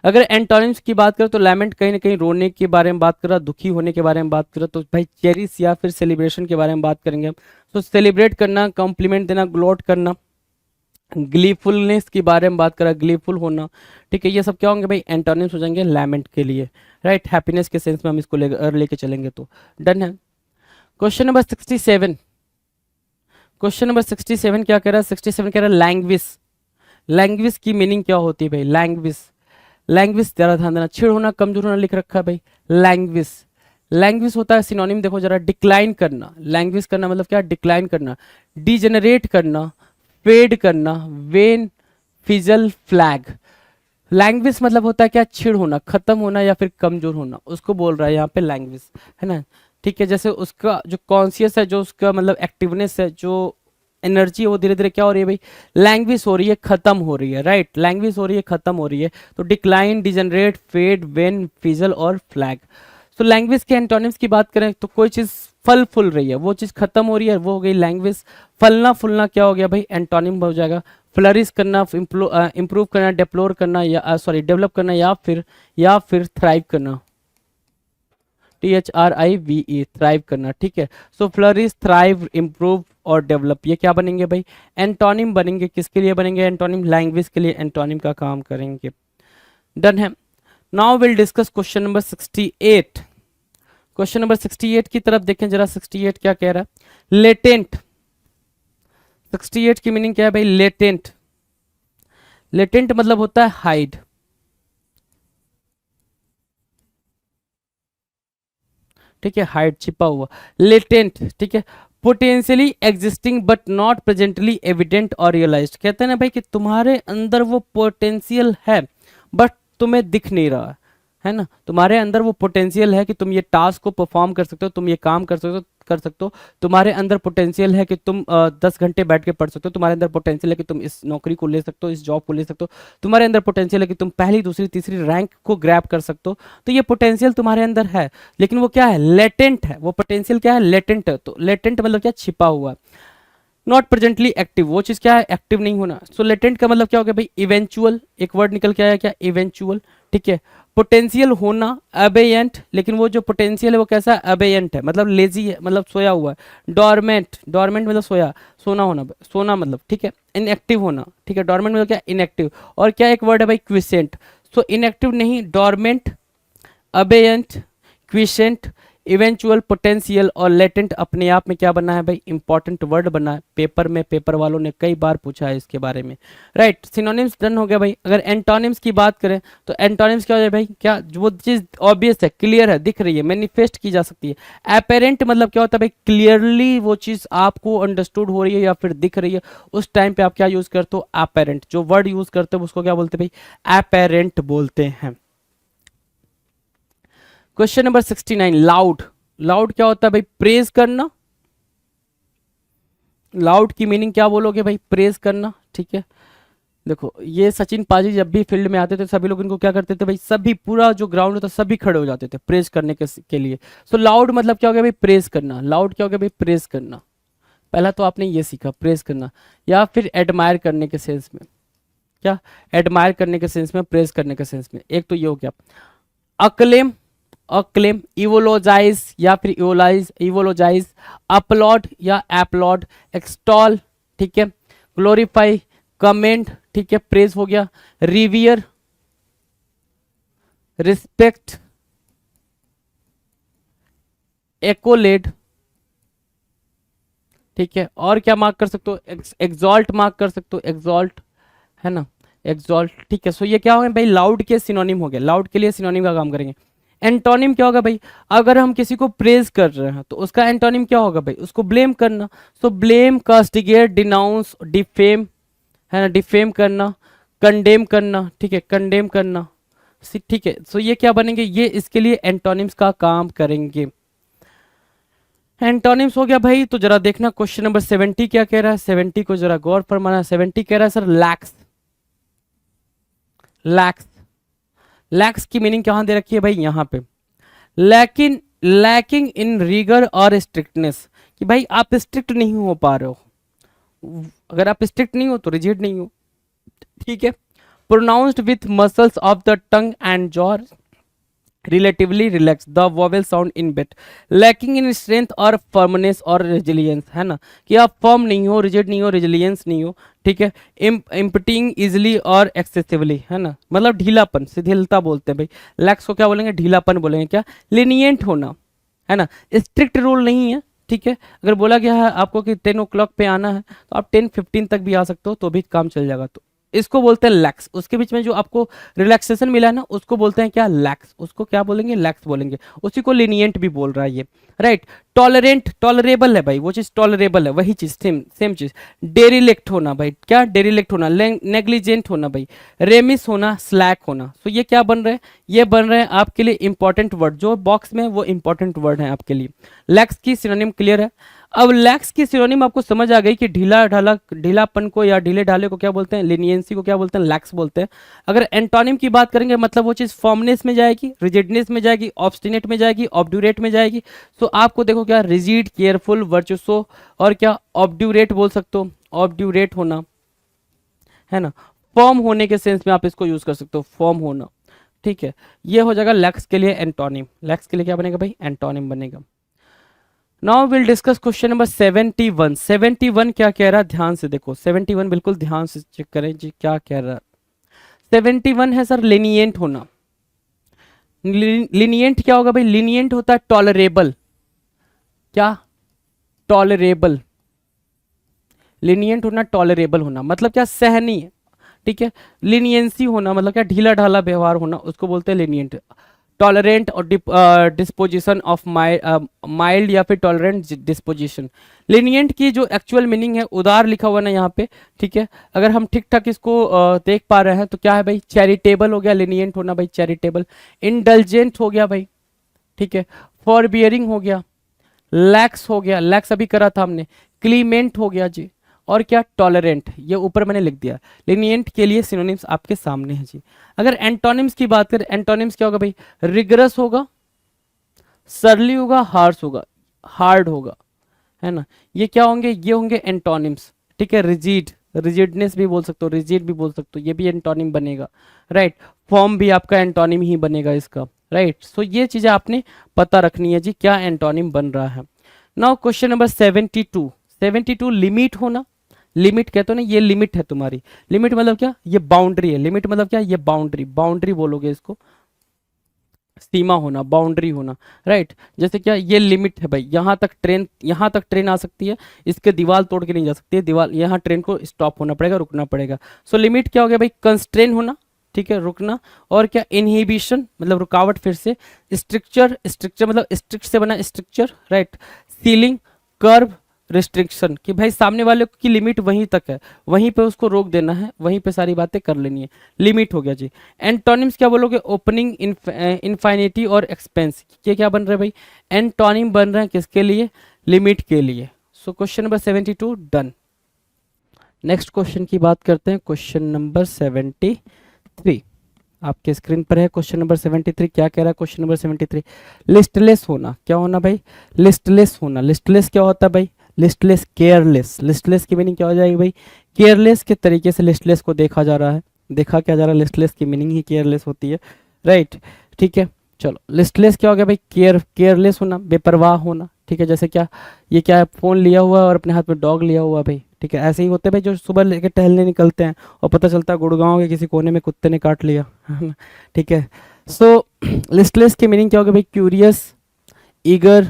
अगर एंटोनिम्स की बात करें तो लैमेंट कहीं ना कहीं रोने के बारे में बात कर रहा, दुखी होने के बारे में बात कर रहा, तो भाई चेरिस या फिर सेलिब्रेशन के बारे में बात करेंगे हम, तो सेलिब्रेट करना, कॉम्प्लीमेंट देना, ग्लोट करना, ग्लीफुलनेस के बारे में बात करा, ग्लीफुल होना, ठीक है, ये सब क्या होंगे भाई, एंटोनिम्स हो जाएंगे लैमेंट के लिए, राइट, हैप्पीनेस के सेंस में हम इसको लेके चलेंगे, तो डन है। क्वेश्चन नंबर 67, क्वेश्चन नंबर 67 क्या कह रहा है, 67 कह रहा है लैंग्वेज, लैंग्वेज की मीनिंग क्या होती है भाई, लैंग्वेज, लैंग्वेज जरा ध्यान देना, छिड़ होना, कमजोर होना लिख रखा है भाई, लैंग्वेज, लैंग्वेज होता है सिनोनिम, देखो जरा, डिक्लाइन करना, लैंग्वेज करना मतलब क्या, डिक्लाइन करना, डिजेनरेट करना, फेड करना, वेन, फिजल, फ्लैग। लैंग्वेज मतलब होता है क्या, छिड़ होना, खत्म होना या फिर कमजोर होना, उसको बोल रहा है यहाँ पे लैंग्वेज, है ना, ठीक है, जैसे उसका जो कॉन्शियस है, जो उसका मतलब एक्टिवनेस है, जो एनर्जी है, वो धीरे धीरे क्या हो रही है भाई, लैंग्वेज हो रही है, खत्म हो रही है, राइट, लैंग्वेज हो रही है, खत्म हो रही है, तो decline, degenerate, fade, wane, fizzle और फ्लैग। तो लैंग्वेज के एंटोनिम्स की बात करें तो कोई चीज फल फूल रही है, वो चीज खत्म हो रही है, वो हो गई लैंग्वेज। फलना फूलना क्या हो गया भाई, एंटोनिम हो जाएगा। फ्लरिश करना, इंप्रूव करना, डेप्लोर करना, या सॉरी डेवलप करना, या फिर थ्राइव करना, THRIVE, थ्राइव करना, ठीक है। सो फ्लरिश, थ्राइव, इंप्रूव और डेवलप, ये क्या बनेंगे भाई, एंटोनिम बनेंगे, किसके लिए बनेंगे एंटोनिम, लैंग्वेज के लिए एंटोनिम का काम करेंगे, डन है। Now will discuss question number 68, question number 68 की तरफ देखें जरा, 68 क्या कह रहा है, लेटेंट, 68 की मीनिंग क्या है भाई, लेटेंट, लेटेंट मतलब होता है हाइड, ठीक है, हाइड, छिपा हुआ, लेटेंट, ठीक है, potentially existing but not presently evident और रियलाइज्ड, कहते हैं ना भाई कि तुम्हारे अंदर वो पोटेंशियल है बट तुम्हें दिख नहीं रहा है ना, तुम्हारे अंदर वो पोटेंशियल है कि तुम ये टास्क को परफॉर्म कर सकते हो, तुम ये काम कर सकते हो, तुम्हारे अंदर पोटेंशियल है कि तुम 10 घंटे बैठ के पढ़ सकते हो, तुम्हारे अंदर पोटेंशियल है कि तुम इस नौकरी को ले सकते हो, इस जॉब को ले सकते हो, तुम्हारे अंदर पोटेंशियल है कि तुम पहली दूसरी तीसरी रैंक को ग्रैब कर सकते हो, तो ये पोटेंशियल तुम्हारे अंदर है, लेकिन वो क्या है, लेटेंट है, वो पोटेंशियल क्या है, लेटेंट है, तो लेटेंट मतलब क्या, छिपा हुआ, नॉट प्रेजेंटली एक्टिव, वो चीज क्या है, एक्टिव नहीं होना। सो लेटेंट का मतलब क्या हो गया भाई, इवेंचुअल, एक वर्ड निकल के आया क्या, इवेंचुअल, ठीक है। पोटेंशियल होना, अबेयंट, लेकिन वो जो पोटेंशियल है वो कैसा है, अबेयंट है, मतलब लेजी है, मतलब सोया हुआ है। डॉर्मेंट, डॉर्मेंट मतलब सोया, सोना होना, सोना मतलब, ठीक है। इनएक्टिव होना, ठीक है, डॉर्मेंट मतलब क्या, इनएक्टिव। और क्या एक वर्ड है भाई, क्विसेंट, सो इनएक्टिव नहीं, डॉर्मेंट, अबेयंट, क्विसेंट, इवेंचुअल, पोटेंशियल और लेटेंट अपने आप में क्या बना है भाई, इंपॉर्टेंट वर्ड बना है पेपर में, पेपर वालों ने कई बार पूछा है इसके बारे में, राइट। सिनोनिम्स डन हो गया भाई। अगर एंटोनिम्स की बात करें तो एंटोनिम्स क्या हो जाए भाई, क्या वो चीज ऑब्वियस है, क्लियर है, दिख रही है, मैनिफेस्ट की जा सकती है। अपेरेंट मतलब क्या होता है भाई, क्लियरली वो चीज आपको अंडरस्टूड हो रही है या फिर दिख रही है, उस टाइम पे आप क्या यूज करते हो, अपेरेंट, जो वर्ड यूज करते हो उसको क्या बोलते हैं भाई, अपेरेंट बोलते हैं। क्वेश्चन नंबर 69, लाउड, लाउड क्या होता है भाई, प्रेज करना, लाउड की मीनिंग क्या बोलोगे भाई, प्रेज करना, ठीक है। देखो ये सचिन पाजी जब भी फील्ड में आते थे सभी लोग इनको क्या करते थे भाई, सभी पूरा जो ग्राउंड होता सभी खड़े हो जाते थे प्रेज करने के लिए। सो लाउड मतलब क्या हो गया भाई, प्रेज करना, लाउड क्या हो गया भाई, प्रेज करना। पहला तो आपने ये सीखा प्रेज करना, या फिर एडमायर करने के सेंस में, क्या, एडमायर करने के सेंस में, प्रेज करने के सेंस में, एक तो ये हो गया। अक्लेम, अक्लेम, इवोलोजाइज या फिर इवोलोजाइज, अपलॉड या एप्लॉड, एक्सटॉल, ठीक है, ग्लोरीफाई, कमेंट, ठीक है, प्रेज हो गया। रिवियर, रिस्पेक्ट, एकोलेड, ठीक है, और क्या मार्क कर सकते हो, एग्जॉल्ट मार्क कर सकते हो, एग्जॉल्ट, है ना, एग्जॉल्ट। ठीक है, सो ये क्या हो गया भाई, लाउड के सिनोनिम हो गया, लाउड के लिए सिनोनिम का काम करेंगे। एंटोनिम क्या होगा भाई, अगर हम किसी को प्रेज कर रहे हैं तो उसका एंटोनिम क्या होगा भाई, उसको ब्लेम करना। सो ब्लेम, कास्टिगेट, डिनाउंस, डिफेम, है ना, डिफेम करना, कंडेम करना, ठीक है, कंडेम करना। ठीक है, सो ये क्या बनेंगे, ये इसके लिए एंटोनिम्स का काम करेंगे। एंटोनिम्स हो गया भाई, तो जरा देखना क्वेश्चन नंबर 70 क्या कह रहा है, 70 को जरा गौर फरमाना। 70 कह रहा है सर लैक्स, लैक्स, लैक्स की मीनिंग कहां दे रखी है भाई, यहां पे, लेकिन लैकिंग इन रिगर और स्ट्रिक्टनेस, कि भाई आप स्ट्रिक्ट नहीं हो पा रहे हो, अगर आप स्ट्रिक्ट नहीं हो तो रिजिड नहीं हो, ठीक है। Pronounced with muscles of the tongue and jaw, relatively relax the vowel sound in bit, lacking in strength और फर्मनेस और रेजिलियंस, है ना, कि आप फर्म नहीं हो, रिजिड नहीं हो, रेजिलियंस नहीं हो, ठीक है। इम्पटिंग इजिली और एक्सेसिवली, है ना, मतलब ढीलापन, शिथिलता बोलते हैं भाई। लैक्स को क्या बोलेंगे, ढीलापन बोलेंगे। क्या, लिनियंट होना, है ना, स्ट्रिक्ट रूल नहीं है, ठीक है। अगर बोला गया है आपको कि 10 o'clock पे आना है तो आप 10:15 तक भी आ सकते हो तो भी काम चल जाएगा, तो इसको बोलते हैं लैक्स। उसके बीच में जो आपको रिलैक्सेशन मिला है ना, उसको बोलते हैं क्या, लैक्स, उसको क्या बोलेंगे, लैक्स बोलेंगे। उसी को लिनियंट भी बोल रहा है ये, राइट। टॉलरेंट, टॉलरेबल है भाई, वो चीज टॉलरेबल है, वही चीज, सेम सेम चीज। डेरिलेक्ट होना भाई, क्या, डेरिलेक्ट होना, नेग्लिजेंट होना भाई, रेमिस होना, स्लैक होना। तो ये क्या बन रहे हैं, ये बन रहे हैं आपके लिए इंपॉर्टेंट वर्ड, जो बॉक्स में वो इंपॉर्टेंट वर्ड है आपके लिए। लैक्स की सिनोनिम क्लियर है। अब लैक्स की सिनोनिम आपको समझ आ गई कि ढीला ढाला, ढीलापन को या ढीले ढाले को क्या बोलते हैं, लिनियंसी को क्या बोलते हैं, लैक्स बोलते हैं। अगर एंटोनिम की बात करेंगे मतलब वो चीज फॉर्मनेस में जाएगी, रिजिडनेस में जाएगी, ऑब्स्टिनेट में जाएगी, ऑब्ड्यूरेट में जाएगी। सो आपको देखो क्या, रिजिड, केयरफुल, वर्चुसो, और क्या, ऑब्ड्यूरेट बोल सकते हो, ऑब्ड्यूरेट होना, है ना, फॉर्म होने के सेंस में आप इसको यूज कर सकते हो, फॉर्म होना, ठीक है। ये हो जाएगा लैक्स के लिए एंटोनिम। लैक्स के लिए क्या बनेगा भाई, एंटोनिम बनेगा। Now will discuss question number 71। 71 क्या कह रहा है, ध्यान से देखो, 71 बिल्कुल ध्यान से चेक करें जी, क्या कह रहा है। 71 है सर लिनियंट होना। लिनियंट क्या होगा भाई, लिनियंट होता है टॉलरेबल, क्या, टॉलरेबल, लिनियंट होना, टॉलरेबल होना, मतलब क्या, सहनीय, ठीक है। लिनियंसी होना मतलब क्या, ढीला ढाला व्यवहार होना, उसको बोलते हैं लिनियंट। टॉलरेंट और डिस्पोजिशन ऑफ माइल्ड या फिर टॉलरेंट डिस्पोजिशन। लिनियंट की जो एक्चुअल मीनिंग है, उदार लिखा हुआ ना यहाँ पे, ठीक है। अगर हम ठीक ठाक इसको देख पा रहे हैं तो क्या है भाई, चैरिटेबल हो गया, लिनियंट होना भाई, चैरिटेबल। इंडल्जेंट हो गया भाई, ठीक है। फॉरबियरिंग हो गया, लैक्स हो गया, लैक्स अभी करा था हमने, क्लीमेंट हो गया जी, और क्या, टॉलरेंट, ये ऊपर मैंने लिख दिया। लिनियंट के लिए सिनोनिम्स आपके सामने हैं जी। अगर एंटोनिम्स की बात करें, एंटोनिम्स क्या होगा भाई, रिगरस होगा, सरली होगा, हार्श होगा, हार्ड होगा, है ना, ये क्या होंगे, ये होंगे एंटोनिम्स, ठीक है। रिजिड, रिजिडनेस भी बोल सकते हो, रिजिड भी बोल सकते हो, ये भी एंटोनिम बनेगा, राइट। फॉर्म भी आपका एंटोनिम ही बनेगा इसका, राइट। सो ये चीजें आपने पता रखनी है जी, क्या एंटोनिम बन रहा है। Now question number 72। 72 लिमिट होना, लिमिट कहते हो ना, ये लिमिट है तुम्हारी। लिमिट मतलब क्या, ये बाउंड्री है। लिमिट मतलब क्या, ये बाउंड्री, बाउंड्री बोलोगे इसको, सीमा होना, बाउंड्री होना, राइट। जैसे क्या, ये लिमिट है भाई, यहाँ तक ट्रेन आ सकती है, इसके दीवार तोड़ के नहीं जा सकती है, दीवार, यहाँ ट्रेन को स्टॉप होना पड़ेगा, रुकना पड़ेगा। सो लिमिट क्या हो गया भाई, कंस्ट्रेन होना, ठीक है, रुकना। और क्या, इनहिबिशन मतलब रुकावट, फिर से। स्ट्रक्चर, स्ट्रक्चर मतलब स्ट्रिक्ट से बना structure, right. Ceiling, curve, restriction, कि भाई सामने वाले की लिमिट वहीं तक है, वहीं पे उसको रोक देना है, वहीं पे सारी बातें कर लेनी है, लिमिट हो गया जी। एंटोनिम्स क्या बोलोगे, ओपनिंग, इनफाइनिटी और एक्सपेंस, ये क्या बन रहे हैं भाई, एंटोनिम बन रहे हैं किसके लिए, लिमिट के लिए। So question number 72 done. Next question की बात करते हैं, क्वेश्चन नंबर 73 आपके स्क्रीन पर है। क्वेश्चन नंबर 73 क्या कह रहा है, क्वेश्चन नंबर 73, लिस्टलेस होना, क्या होना भाई, लिस्टलेस होना। लिस्टलेस क्या होता है भाई, लिस्टलेस, केयरलेस। लिस्टलेस की मीनिंग क्या हो जाएगी भाई, केयरलेस के तरीके से लिस्टलेस को देखा जा रहा है, देखा क्या जा रहा है, लिस्टलेस की मीनिंग ही केयरलेस होती है, राइट, ठीक है। चलो लिस्टलेस क्या हो गया भाई, केयरलेस होना, बेपरवाह होना, ठीक है। जैसे क्या, ये क्या है, फोन लिया हुआ है और अपने हाथ में डॉग लिया हुआ भाई, ठीक है। ऐसे ही होते हैं भाई जो सुबह लेके टहलने निकलते हैं और पता चलता है गुड़गांव के किसी कोने में कुत्ते ने काट लिया, ठीक है। सो लिस्टलेस की मीनिंग क्या होगा भाई, curious, eager,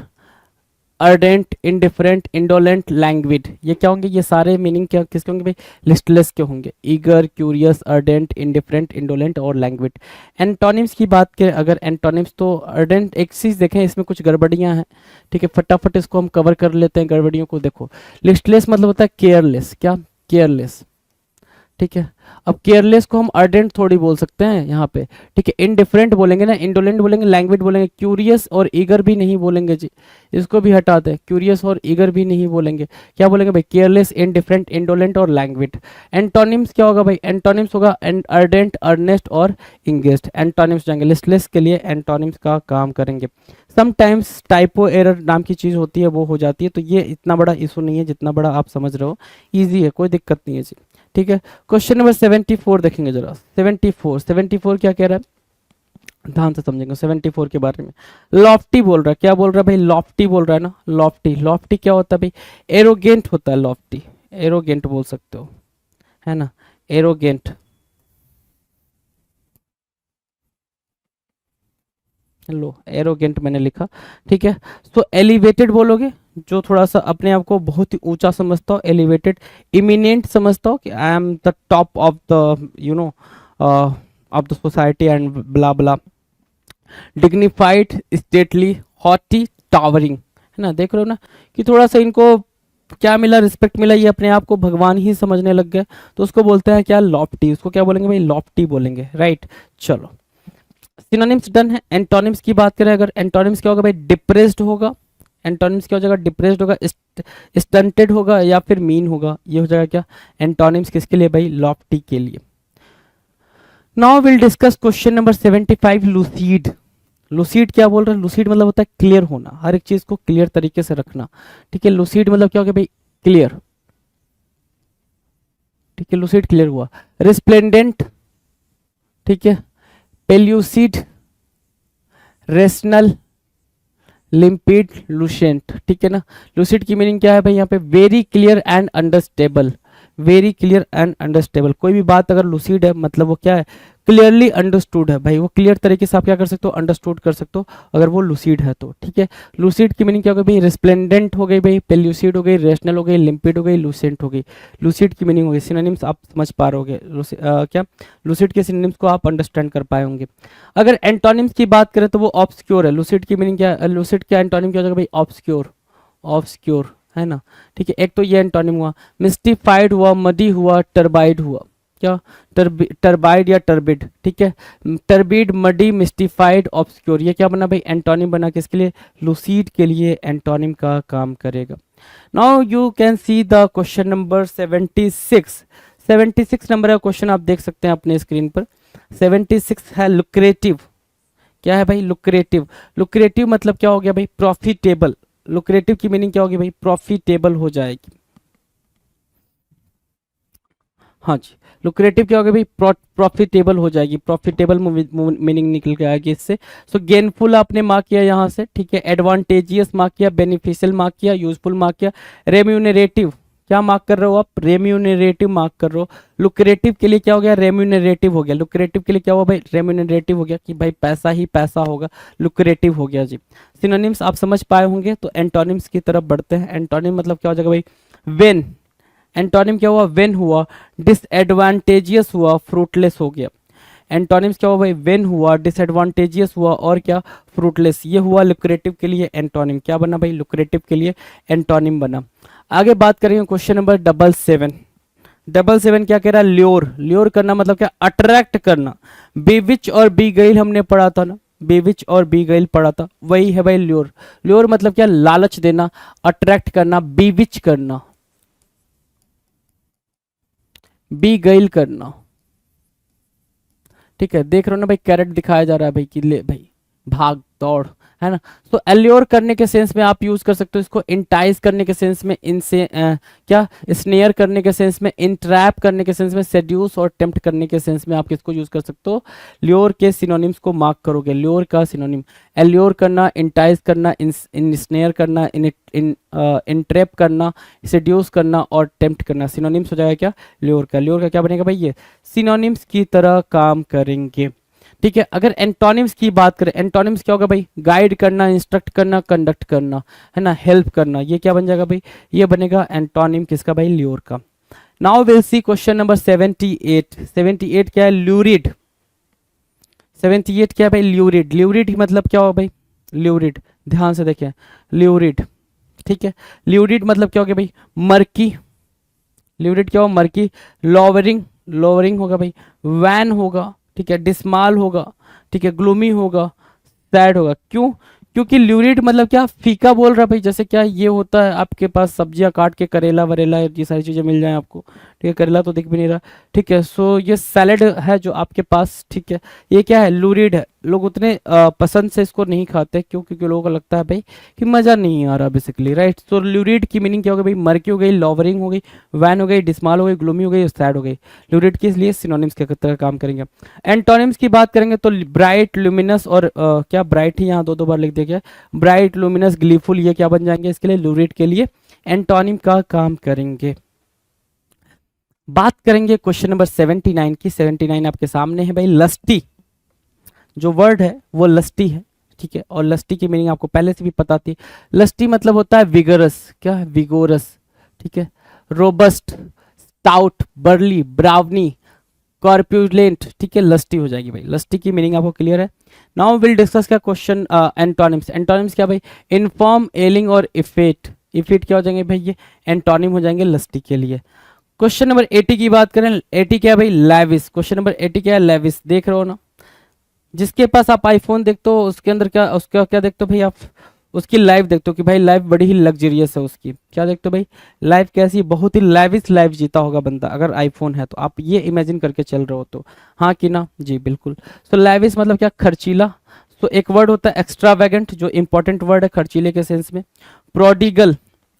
ardent, indifferent, indolent, languid, ये क्या होंगे? ये सारे मीनिंग क्या किसके होंगे भाई? लिस्टलेस के होंगे। Eager, curious, ardent, indifferent, indolent और लैंग्विड। एंटोनिम्स की बात करें अगर एंटोनिम्स, तो अर्डेंट, एक चीज़ देखें इसमें कुछ गड़बड़ियां हैं, ठीक है, फटाफट इसको हम कवर कर लेते हैं गड़बड़ियों को। देखो, लिस्टलेस मतलब होता है केयरलेस, क्या? केयरलेस, ठीक है। अब केयरलेस को हम अर्डेंट थोड़ी बोल सकते हैं यहाँ पे, ठीक है। इनडिफरेंट बोलेंगे ना, इंडोलेंट बोलेंगे, लैंग्वेज बोलेंगे। क्यूरियस और ईगर भी नहीं बोलेंगे जी, इसको भी हटा दें। क्यूरियस और ईगर भी नहीं बोलेंगे, क्या बोलेंगे भाई? केयरलेस, इनडिफरेंट, इंडोलेंट और लैंग्वेज। एंटोनिम्स क्या होगा भाई? एंटोनिम्स होगा अर्डेंट, अर्नेस्ट और इंगेज्ड। एंटोनिम्स जाएंगे लिस्टलेस के लिए, एंटोनिम्स का काम करेंगे। समटाइम्स टाइपो एरर नाम की चीज़ होती है, वो हो जाती है, तो ये इतना बड़ा इशू नहीं है जितना बड़ा आप समझ रहे हो, ईजी है, कोई दिक्कत नहीं है जी, ठीक है। क्वेश्चन नंबर 74 देखेंगे जरा। 74 क्या कह रहा है, ध्यान से समझेंगे 74 के बारे में। लॉफ्टी बोल रहा है, क्या बोल रहा है भाई? लॉफ्टी बोल रहा है ना। लॉफ्टी, लॉफ्टी क्या होता है भाई? एरोगेंट होता है लॉफ्टी, एरोगेंट बोल सकते हो, है ना, एरोगेंट। लो, एरोगेंट मैंने लिखा, ठीक है। तो एलिवेटेड बोलोगे, जो थोड़ा सा अपने आप को बहुत ही ऊंचा समझता हो, एलिवेटेड। इमिनेंट समझता हो कि I am the top of the you know of the society and blah blah. Dignified, stately, haughty, towering, है ना। देख रहे हो ना कि थोड़ा सा इनको क्या मिला? रिस्पेक्ट मिला, ये अपने आप को भगवान ही समझने लग गए, तो उसको बोलते हैं क्या? लॉफ्टी। उसको क्या बोलेंगे भाई? लॉफ्टी बोलेंगे, राइट। चलो, सिनोनिम्स डन है। एंटोनिम्स की बात करें अगर, एंटोनिम्स क्या होगा भाई? डिप्रेस्ड होगा। एंटोनिम्स क्या हो जाएगा? डिप्रेस्ड होगा, स्टंटेड होगा या फिर मीन होगा, ये हो जाएगा क्या? एंटोनिम्स किसके लिए भाई? लॉफ्टी के लिए। Now will discuss question number 75, लूसीड। लूसीड क्या बोल रहा है? लूसीड मतलब होता है क्लियर होना, हर एक चीज को क्लियर तरीके से रखना, ठीक है। लूसीड मतलब क्या हो गया भाई? क्लियर, ठीक है। लूसीड क्लियर हुआ। रिस्प्लेंडेंट, ठीक है। पेल्यूसिड, रेशनल, लिम्पिड, लूसेंट, ठीक है ना। लूसिड की मीनिंग क्या है भाई? यहाँ पे very clear and understandable, very clear and understandable. कोई भी बात अगर लूसिड है मतलब वो क्या है? क्लियरली अंडरस्टूड है भाई, वो क्लियर तरीके से आप क्या कर सकते हो? अंडरस्टूड कर सकते हो अगर वो लूसिड है तो, ठीक है। लूसिड की मीनिंग क्या हो गई भाई? रिस्प्लेंडेंट हो गई भाई, पेल्यूसिड हो गई, रेशनल हो गई, लिम्पिड हो गई, लूसेंट हो गई। लूसिड की मीनिंग हो गई। सिनोनिम्स आप समझ पा रहे होगे, क्या लूसिड के सिनोनिम्स को आप अंडरस्टैंड कर पाए होंगे। अगर एंटोनिम्स की बात करें तो वो ऑब्सक्योर है। लूसिड की मीनिंग क्या है? लूसिड का एंटोनिम क्या हो जाएगा भाई? ऑब्सक्योर, ऑब्सक्योर, है ना, ठीक है। एक तो ये एंटोनिम हुआ। मिस्टिफाइड हुआ, मडी हुआ, टर्बाइड हुआ, क्या? टर्बाइड या टर्बिड, ठीक है। टर्बिड, मडी, मिस्टिफाइड, ऑब्सक्योर, ये क्या बना भाई? एंटोनिम बना किसके लिए? लूसीड के लिए एंटोनिम का काम करेगा। Now you can see the question number 76। 76 number का क्वेश्चन आप देख सकते हैं अपने स्क्रीन पर। 76 है लुक्रेटिव। क्या है भाई? लुक्रेटिव। लुक्रेटिव मतलब क्या हो गया भाई? प्रॉफिटेबल। लुक्रेटिव की मीनिंग क्या होगी भाई? प्रॉफिटेबल हो जाएगी, हाँ जी। लुक्रेटिव क्या होगा भाई? प्रॉफिटेबल हो जाएगी, प्रॉफिटेबल मीनिंग निकल के आएगी इससे। सो गेनफुल आपने मार्क किया यहाँ से, ठीक है। एडवांटेजियस मार्क किया, बेनिफिशियल मार्क किया, यूजफुल मार्क किया। रेम्यूनरेटिव क्या मार्क कर रहे हो आप? रेम्यूनरेटिव मार्क कर रहे हो। लुक्रेटिव के लिए क्या हो गया? रेम्यूनरेटिव हो गया। लुक्रेटिव के लिए क्या हुआ भाई? रेम्यूनरेटिव हो गया कि भाई पैसा ही पैसा होगा, लुक्रेटिव हो गया जी। सिनोनिम्स आप समझ पाए होंगे, तो एंटोनिम्स की तरफ बढ़ते हैं। एंटोनिम मतलब क्या हो जाएगा भाई? वेन। एंटोनिम क्या हुआ? वेन हुआ। डिसएडवांटेजियस हुआ, फ्रूटलेस हो गया। एंटोनिम्स क्या हुआ भाई? वेन हुआ, डिसएडवांटेजियस हुआ और क्या? फ्रूटलेस। ये हुआ लुक्रेटिव के लिए एंटोनिम। क्या बना भाई? लुक्रेटिव के लिए एंटोनिम बना। आगे बात करेंगे क्वेश्चन नंबर 77। 77 क्या कह रहा है? ल्योर। ल्योर करना मतलब क्या? अट्रैक्ट करना। बेविच और बी गईल हमने पढ़ा था ना, बेविच और बी गईल पढ़ा था, वही है भाई ल्योर। ल्योर मतलब क्या? लालच देना, अट्रैक्ट करना, बीविच करना, बी गईल करना, ठीक है। देख रहे हो ना भाई, कैरेट दिखाया जा रहा है भाई कि ले भाई भाग दौड़, है ना। तो एल्योर करने के सेंस में आप यूज कर सकते हो इसको। इंटाइज करने के सेंस में, इनसे क्या स्नेयर करने के सेंस में, इंट्रैप करने के सेंस में, सेड्यूस और टेम्प्ट करने के सेंस में आप किसको यूज कर सकते हो? ल्योर के सिनोनिम्स को मार्क करोगे। ल्योर का सिनोनिम एल्योर करना, इंटाइज करना, स्नेयर करना, इंट्रैप करना, सेड्यूस करना और टेम्प्ट करना। सिनोनिम्स हो जाएगा क्या? ल्योर का। ल्योर का क्या बनेगा भाई? ये सिनोनिम्स की तरह काम करेंगे। ठीक है। अगर एंटोनिम्स की बात करें, एंटोनिम्स क्या होगा भाई? गाइड करना, इंस्ट्रक्ट करना, कंडक्ट करना, है ना, हेल्प करना, ये क्या बन जाएगा भाई? ये बनेगा एंटोनिम किसका भाई? ल्यूर का। Now will see question number 78। 78 क्या है? ल्यूरिड। 78 क्या है भाई? ल्यूरिड। ल्यूरिड मतलब क्या होगा भाई? ल्यूरिड, ध्यान से देखें, ल्यूरिड, ठीक है। ल्यूरिड मतलब क्या हो गया भाई? मर्की। ल्यूरिड क्या होगा? मर्की। लॉवरिंग, लॉवरिंग होगा भाई। वैन होगा, ठीक है। डिस्माल होगा, ठीक है। ग्लूमी होगा, सैड होगा। क्यों? क्योंकि ल्यूरिड मतलब क्या? फीका बोल रहा है भाई। जैसे क्या ये होता है आपके पास सब्जियां काट के, करेला वरेला, ये सारी चीजें मिल जाए आपको, ठीक है। करेला तो दिख भी नहीं रहा, ठीक है। सो ये सैलेड है जो आपके पास, ठीक है, ये क्या है? ल्यूरिड है। लोग उतने पसंद से इसको नहीं खाते, क्यों? क्योंकि लोगों को लगता है भाई कि मजा नहीं आ रहा बेसिकली, राइट। सो ल्यूरिड की मीनिंग क्या हो गई भाई? मर्की हो गई, लॉवरिंग हो गई, वैन हो गई, डिस्माल हो गई, ग्लूमी हो गई, सैड हो गई। ल्यूरिड के लिए सिनोनिम्स के तरह काम करेंगे। एंटोनिम्स की बात करेंगे तो ब्राइट, ल्यूमिनस और क्या ब्राइट ही यहाँ दो दो बार लिख दिया गया, ब्राइट, लुमिनस, ग्लीफुल, ये क्या बन जाएंगे इसके लिए? ल्यूरिड के लिए एंटोनिम का काम करेंगे। बात करेंगे क्वेश्चन नंबर 79 की। 79 आपके सामने है भाई। लस्टी, जो वर्ड है वो लस्टी है, ठीक है। और लस्टी की मीनिंग आपको पहले से भी पता थी। लस्टी मतलब होता है विगरस, क्या है? विगोरस, ठीक है। रोबस्ट, स्टाउट, बर्ली, ब्रावनी, कॉर्प्यूलेंट, ठीक है। लस्टी हो जाएगी भाई। लस्टी की मीनिंग आपको क्लियर है। नाउ विल डिस्कस क्या क्वेश्चन एंटोनिम्स। एंटोनिम्स क्या भाई? इनफॉर्म, एलिंग और इफेक्ट। इफेक्ट क्या हो जाएंगे भाई? ये एंटोनिम हो जाएंगे लस्टी के लिए। क्वेश्चन नंबर 80 की बात करें, 80 क्या है भाई? लेविस। क्वेश्चन नंबर 80 क्या है? लेविस। देख रहे हो ना, जिसके पास आप आईफोन देखते हो उसके अंदर क्या, उसका क्या देखते हो भाई आप? उसकी लाइफ देखते हो कि भाई लाइफ बड़ी ही लग्जरियस है उसकी। क्या देखते हो भाई? लाइफ कैसी, बहुत ही लाइविश लाइफ जीता होगा बंदा अगर आईफोन है तो। आप ये इमेजिन करके चल रहे हो तो, हाँ कि ना? जी बिल्कुल। सो लाइविश मतलब क्या? खर्चीला। सो एक वर्ड होता है एक्स्ट्रावेगेंट, जो इंपॉर्टेंट वर्ड है खर्चीले के सेंस में। प्रोडिगल,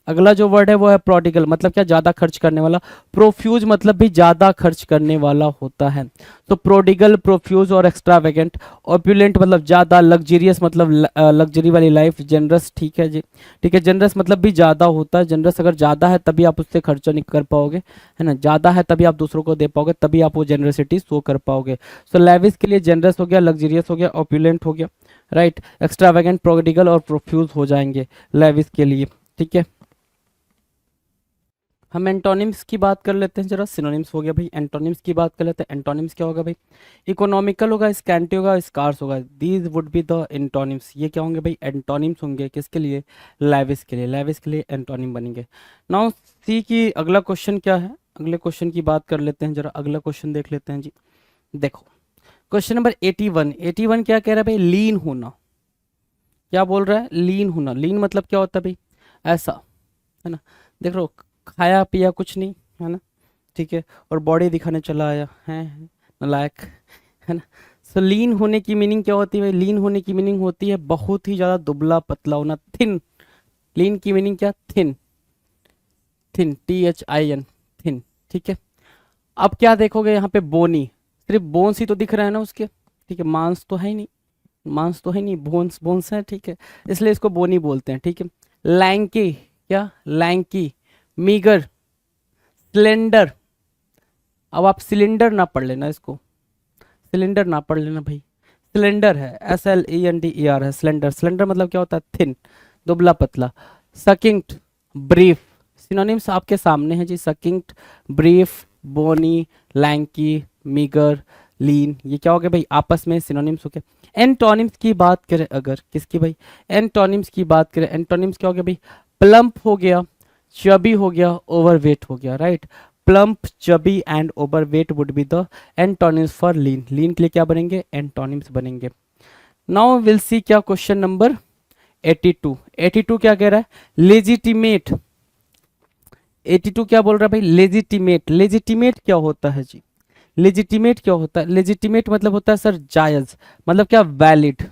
अगला जो वर्ड है वो है प्रोडिगल, मतलब क्या? ज्यादा खर्च करने वाला। प्रोफ्यूज मतलब भी ज्यादा खर्च करने वाला होता है। तो प्रोडिगल, प्रोफ्यूज और एक्स्ट्रावेगेंट। ऑप्युलेंट मतलब ज्यादा, लग्जरियस मतलब लग्जरी वाली लाइफ। जनरस, ठीक है जी, ठीक है। जनरस मतलब भी ज्यादा होता है। जनरस अगर ज्यादा है तभी आप उससे खर्चा नहीं कर पाओगे, है ना। ज्यादा है तभी आप दूसरों को दे पाओगे, तभी आप वो जनरसिटी शो कर पाओगे। सो लेविस के लिए जनरस हो गया, लग्जरियस हो गया, ऑप्युलेंट हो गया, राइट। एक्स्ट्रावेगेंट, प्रोडिगल और प्रोफ्यूज हो जाएंगे लेविस के लिए, ठीक है। हम एंटोनिम्स की बात कर लेते हैं जरा। सिनोनिम्स हो गया भाई, एंटोनिम्स की बात कर लेते हैं। एंटोनिम्स क्या होगा भाई? इकोनॉमिकल होगा, स्कैंटी होगा, स्कार्स होगा। These would be the antonyms. ये क्या होंगे भाई? एंटोनिम्स होंगे। किसके लिए? लेविस के लिए। लेविस के लिए एंटोनिम बनेंगे। नाउ सी की अगला क्वेश्चन क्या है? अगले क्वेश्चन की बात कर लेते हैं जरा। अगला क्वेश्चन देख लेते हैं जी। देखो क्वेश्चन नंबर 81। 81 क्या कह रहा है भाई? लीन होना। क्या बोल रहा है? लीन होना। लीन मतलब क्या होता है भाई? ऐसा, है ना। देख लो, खाया पिया कुछ नहीं, है ना, ठीक है, और बॉडी दिखाने चला आया है, नालायक, है ना। सो लीन होने की मीनिंग क्या होती है भाई? लीन होने की मीनिंग होती है बहुत ही ज्यादा दुबला पतला होना, थिन। लीन की मीनिंग क्या? थिन। थिन, THIN, थिन, ठीक है। अब क्या देखोगे यहाँ पे? बोनी। सिर्फ बोन्स ही तो दिख रहा है ना उसके, ठीक है। मांस तो है ही नहीं, मांस तो है नहीं, बोन्स बोन्स है, ठीक है। इसलिए इसको बोनी बोलते हैं, ठीक है। लैंकी, क्या? लैंकी। Meagre, slender. अब आप सिलेंडर ना पढ़ लेना इसको, सिलेंडर ना पढ़ लेना भाई। सिलेंडर है, SLENDER है, सिलेंडर। सिलेंडर मतलब क्या होता है? थिन, दुबला पतला। सकिंक्ट, ब्रीफ। सिनोनिम्स आपके सामने है जी। सकिंक्ट, ब्रीफ, बोनी, लैंकी, मीगर, लीन, ये क्या हो गया भाई? आपस में सिनोनिम्स हो गए। एंटोनिम्स की बात करें अगर, किसकी भाई? एंटोनिम्स की बात करें, एंटोनिम्स क्या हो गया भाई? प्लम्प हो गया, चबी हो गया, ओवरवेट हो गया, right. Plump, chubby and overweight would be the antonyms for lean. Lean के लिए क्या बनेंगे? एंटोनिम्स बनेंगे। नाउ विल सी क्या क्वेश्चन नंबर 82। 82 क्या कह रहा है? लेजिटिमेट। 82 क्या बोल रहा है भाई? लेजिटिमेट। लेजिटिमेट क्या होता है जी? लेजिटिमेट क्या होता है? लेजिटिमेट मतलब होता है सर जायज, मतलब क्या? वैलिड।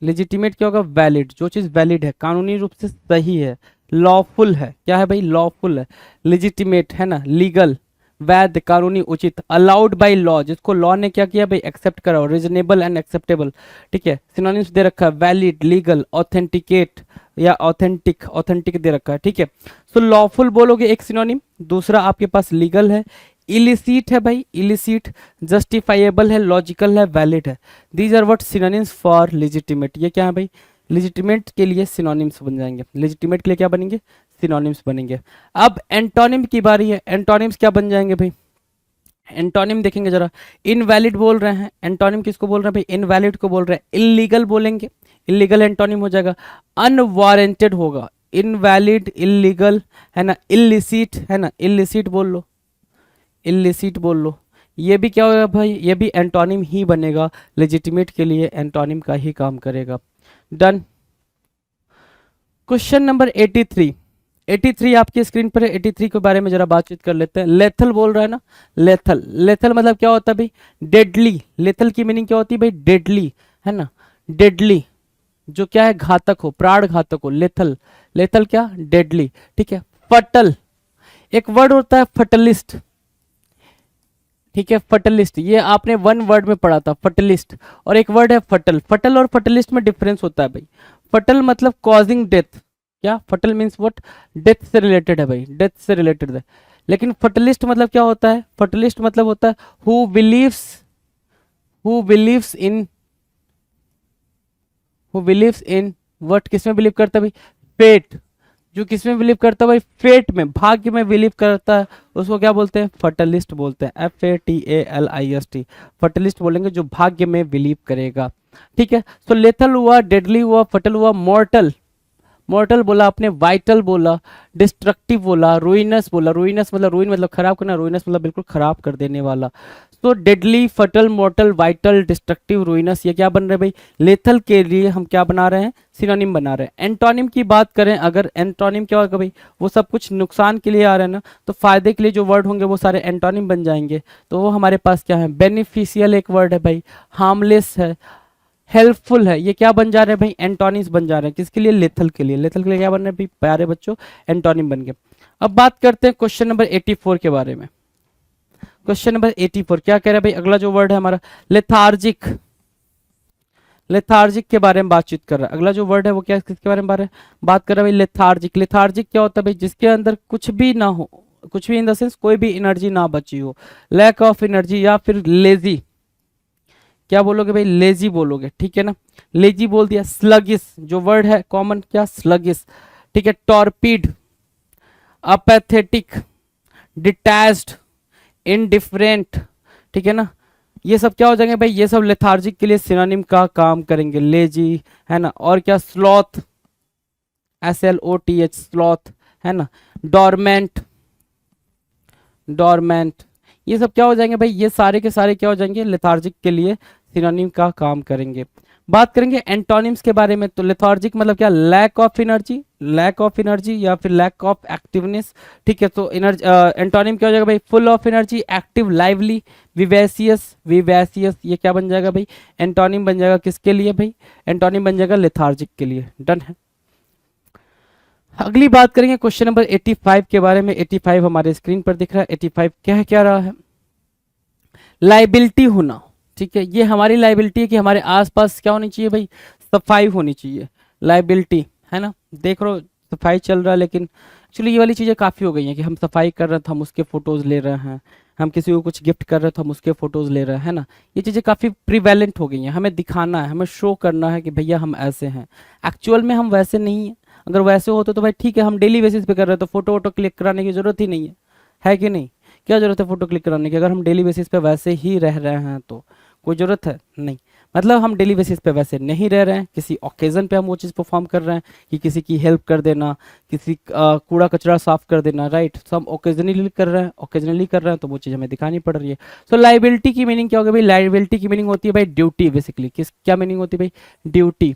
लेजिटिमेट क्या होगा? वैलिड। जो चीज वैलिड है, कानूनी रूप से सही है, लॉफुल है। क्या है भाई? लॉफुल है। लेजिटिमेट है ना, लीगल, वैध, कानूनी, उचित। अलाउड बाय लॉ, जिसको लॉ ने क्या किया भाई? एक्सेप्ट करा। रीजनेबल एंड एक्सेप्टेबल, ठीक है। सिनोनिम्स दे रखा है, वैलिड, लीगल, ऑथेंटिकेट या ऑथेंटिक। ऑथेंटिक दे रखा है, ठीक है। सो लॉफुल बोलोगे एक सिनोनिम, दूसरा आपके पास लीगल है, इलिसिट है भाई, इलिसिट, जस्टिफाइएबल है, लॉजिकल है, वैलिड है। These are what synonyms for legitimate. ये क्या है भाई, लेजिटिमेट के लिए सिनोनिम्स बन जाएंगे, लेजिटिमेट के लिए क्या बनेंगे, सिनोनिम्स बनेंगे। अब एंटोनिम की बारी है, एंटोनिम्स क्या बन जाएंगे भाई, एंटोनिम देखेंगे जरा। इनवैलिड बोल रहे हैं, एंटोनिम किसको बोल रहे हैं भाई, इनवैलिड को बोल रहे हैं। इलीगल बोलेंगे, इलीगल एंटोनिम हो जाएगा। अनवारंटेड होगा, इनवैलिड, इलीगल, है ना, इलिसिट, है ना, इलिसिट बोल लो, इलिसिट बोल लो। ये भी क्या होगा भाई, ये भी एंटोनिम ही बनेगा, लेजिटिमेट के लिए एंटोनिम का ही काम करेगा। डन। क्वेश्चन नंबर 83, 83 आपकी स्क्रीन पर है। 83 के बारे में जरा बातचीत कर लेते हैं। लेथल बोल रहा है ना, लेथल, लेथल मतलब क्या होता है भाई, डेडली। लेथल की मीनिंग क्या होती है भाई, डेडली, है ना, डेडली, जो क्या है, घातक हो, प्राण घातक हो, लेथल, लेथल क्या, डेडली, ठीक है। फटल, एक वर्ड होता है फटलिस्ट, ठीक है, फटलिस्ट, ये आपने वन वर्ड में पढ़ा था, फटलिस्ट, और एक वर्ड है फटल। फटल और फटलिस्ट में डिफरेंस होता है भाई। फटल मतलब कॉजिंग डेथ, क्या, फटल मीन्स व्हाट, डेथ से रिलेटेड है भाई, डेथ से रिलेटेड है। लेकिन फटलिस्ट मतलब क्या होता है, फटलिस्ट मतलब होता है who believes, who believes in, who believes in what, किसमें बिलीव करता है भाई, फेट, जो किसमें बिलीव करता है भाई, फेट में, भाग्य में बिलीव करता है, उसको क्या बोलते हैं, फटलिस्ट बोलते हैं, FATALIST, फटलिस्ट बोलेंगे जो भाग्य में बिलीव करेगा, ठीक है। सो लेथल हुआ, डेडली हुआ, फटल हुआ, मॉर्टल, मॉर्टल बोला आपने, वाइटल बोला, डिस्ट्रक्टिव बोला, रुइनस बोला, रुइनस मतलब रुइन मतलब खराब करना, रुइनस मतलब बिल्कुल खराब कर देने वाला। तो डेडली, फटल, मॉर्टल, वाइटल, डिस्ट्रक्टिव, रुइनस, ये क्या बन रहे हैं भाई, लेथल के लिए हम क्या बना रहे हैं, सिनोनिम बना रहे हैं। एंटोनिम की बात करें अगर, एंटोनिम क्या होगा भाई, वो सब कुछ नुकसान के लिए आ रहे हैं ना, तो फायदे के लिए जो वर्ड होंगे वो सारे एंटोनिम बन जाएंगे। तो वो हमारे पास क्या है, बेनिफिशियल एक वर्ड है भाई, हार्मलेस है, हेल्पफुल है, ये क्या बन जा रहे हैं भाई, एंटोनिम्स बन जा रहे हैं, किसके लिए, लेथल के लिए। लेथल के लिए क्या बन रहे हैं भाई, प्यारे बच्चों, एंटोनिम बन गए। अब बात करते हैं क्वेश्चन नंबर 84 के बारे में। क्वेश्चन नंबर 84 क्या कह रहा है भाई, अगला जो वर्ड है हमारा लेथार्जिक, लेथार्जिक के बारे में बातचीत कर रहा है। अगला जो वर्ड है वो क्या, किसके बारे में बात कर रहा है भाई, लेथार्जिक। लेथार्जिक क्या होता है भाई, जिसके अंदर कुछ भी ना हो, कुछ भी इन द सेंस कोई भी एनर्जी ना बची हो, लैक ऑफ एनर्जी, या फिर लेजी, क्या बोलोगे भाई, लेजी बोलोगे, ठीक है ना, लेजी बोल दिया। स्लगिस, जो वर्ड है कॉमन, क्या, स्लगिस, ठीक है। टॉर्पीड, अपेथेटिक, डिटैच्ड, इनडिफरेंट, ठीक है ना, ये सब क्या हो जाएंगे भाई, ये सब लेथार्जिक के लिए सिनोनिम का काम करेंगे, लेजी, है ना, और क्या, स्लॉथ, SLOTH, स्लॉथ, है ना, डॉर्मेंट, डॉर्मेंट, ये सब क्या हो जाएंगे भाई, ये सारे के सारे क्या हो जाएंगे, लेथार्जिक के लिए सिनोनिम का काम करेंगे। बात करेंगे एंटोनिम्स के बारे में, तो लेथार्जिक मतलब क्या, lack of energy, lack of energy या फिर लैक ऑफ एक्टिवनेस, ठीक है। तो एनर्जी, एंटोनिम क्या हो जाएगा भाई, full of energy, active, lively, vivacious, vivacious, ये क्या बन जाएगा भाई, एंटोनिम बन जाएगा किसके लिए भाई, एंटोनिम बन जाएगा लेथार्जिक के लिए। डन है। अगली बात करेंगे क्वेश्चन नंबर 85 के बारे में। 85 हमारे स्क्रीन पर दिख रहा है। 85 क्या रहा है, लाइबिलिटी होना, ठीक है, ये हमारी लाइबिलिटी है कि हमारे आसपास क्या होनी चाहिए भाई, सफाई होनी चाहिए, लाइबिलिटी, है ना। देख लो सफाई चल रहा है, लेकिन एक्चुअली ये वाली चीज़ें काफ़ी हो गई हैं कि हम सफाई कर रहे हैं तो हम उसके फ़ोटोज़ ले रहे हैं, हम किसी को कुछ गिफ्ट कर रहे हैं तो हम उसके फ़ोटोज़ ले रहे हैं, है ना। ये चीज़ें काफ़ी प्रिवेलेंट हो गई हैं, हमें दिखाना है, हमें शो करना है कि भैया हम ऐसे हैं। एक्चुअल में हम वैसे नहीं हैं। अगर वैसे होते तो भाई ठीक है, हम डेली बेसिस पे कर रहे हैं तो फोटो वोटो क्लिक कराने की जरूरत ही नहीं है कि नहीं, क्या जरूरत है फोटो क्लिक कराने की, अगर हम डेली बेसिस पे वैसे ही रह रहे हैं तो कोई ज़रूरत है नहीं। मतलब हम डेली बेसिस पे वैसे नहीं रह रहे हैं, किसी ओकेज़न पे हम वो चीज़ परफॉर्म कर रहे हैं कि किसी की हेल्प कर देना, किसी कूड़ा कचरा साफ कर देना, राइट। सो हम ओकेजनली कर रहे हैं, ओकेजनली कर रहे हैं तो वो चीज़ हमें दिखानी पड़ रही है। सो लाइबिलिटी की मीनिंग क्या होगी भाई, लाइबिलिटी की मीनिंग होती है भाई ड्यूटी, बेसिकली किस, क्या मीनिंग होती है भाई, ड्यूटी,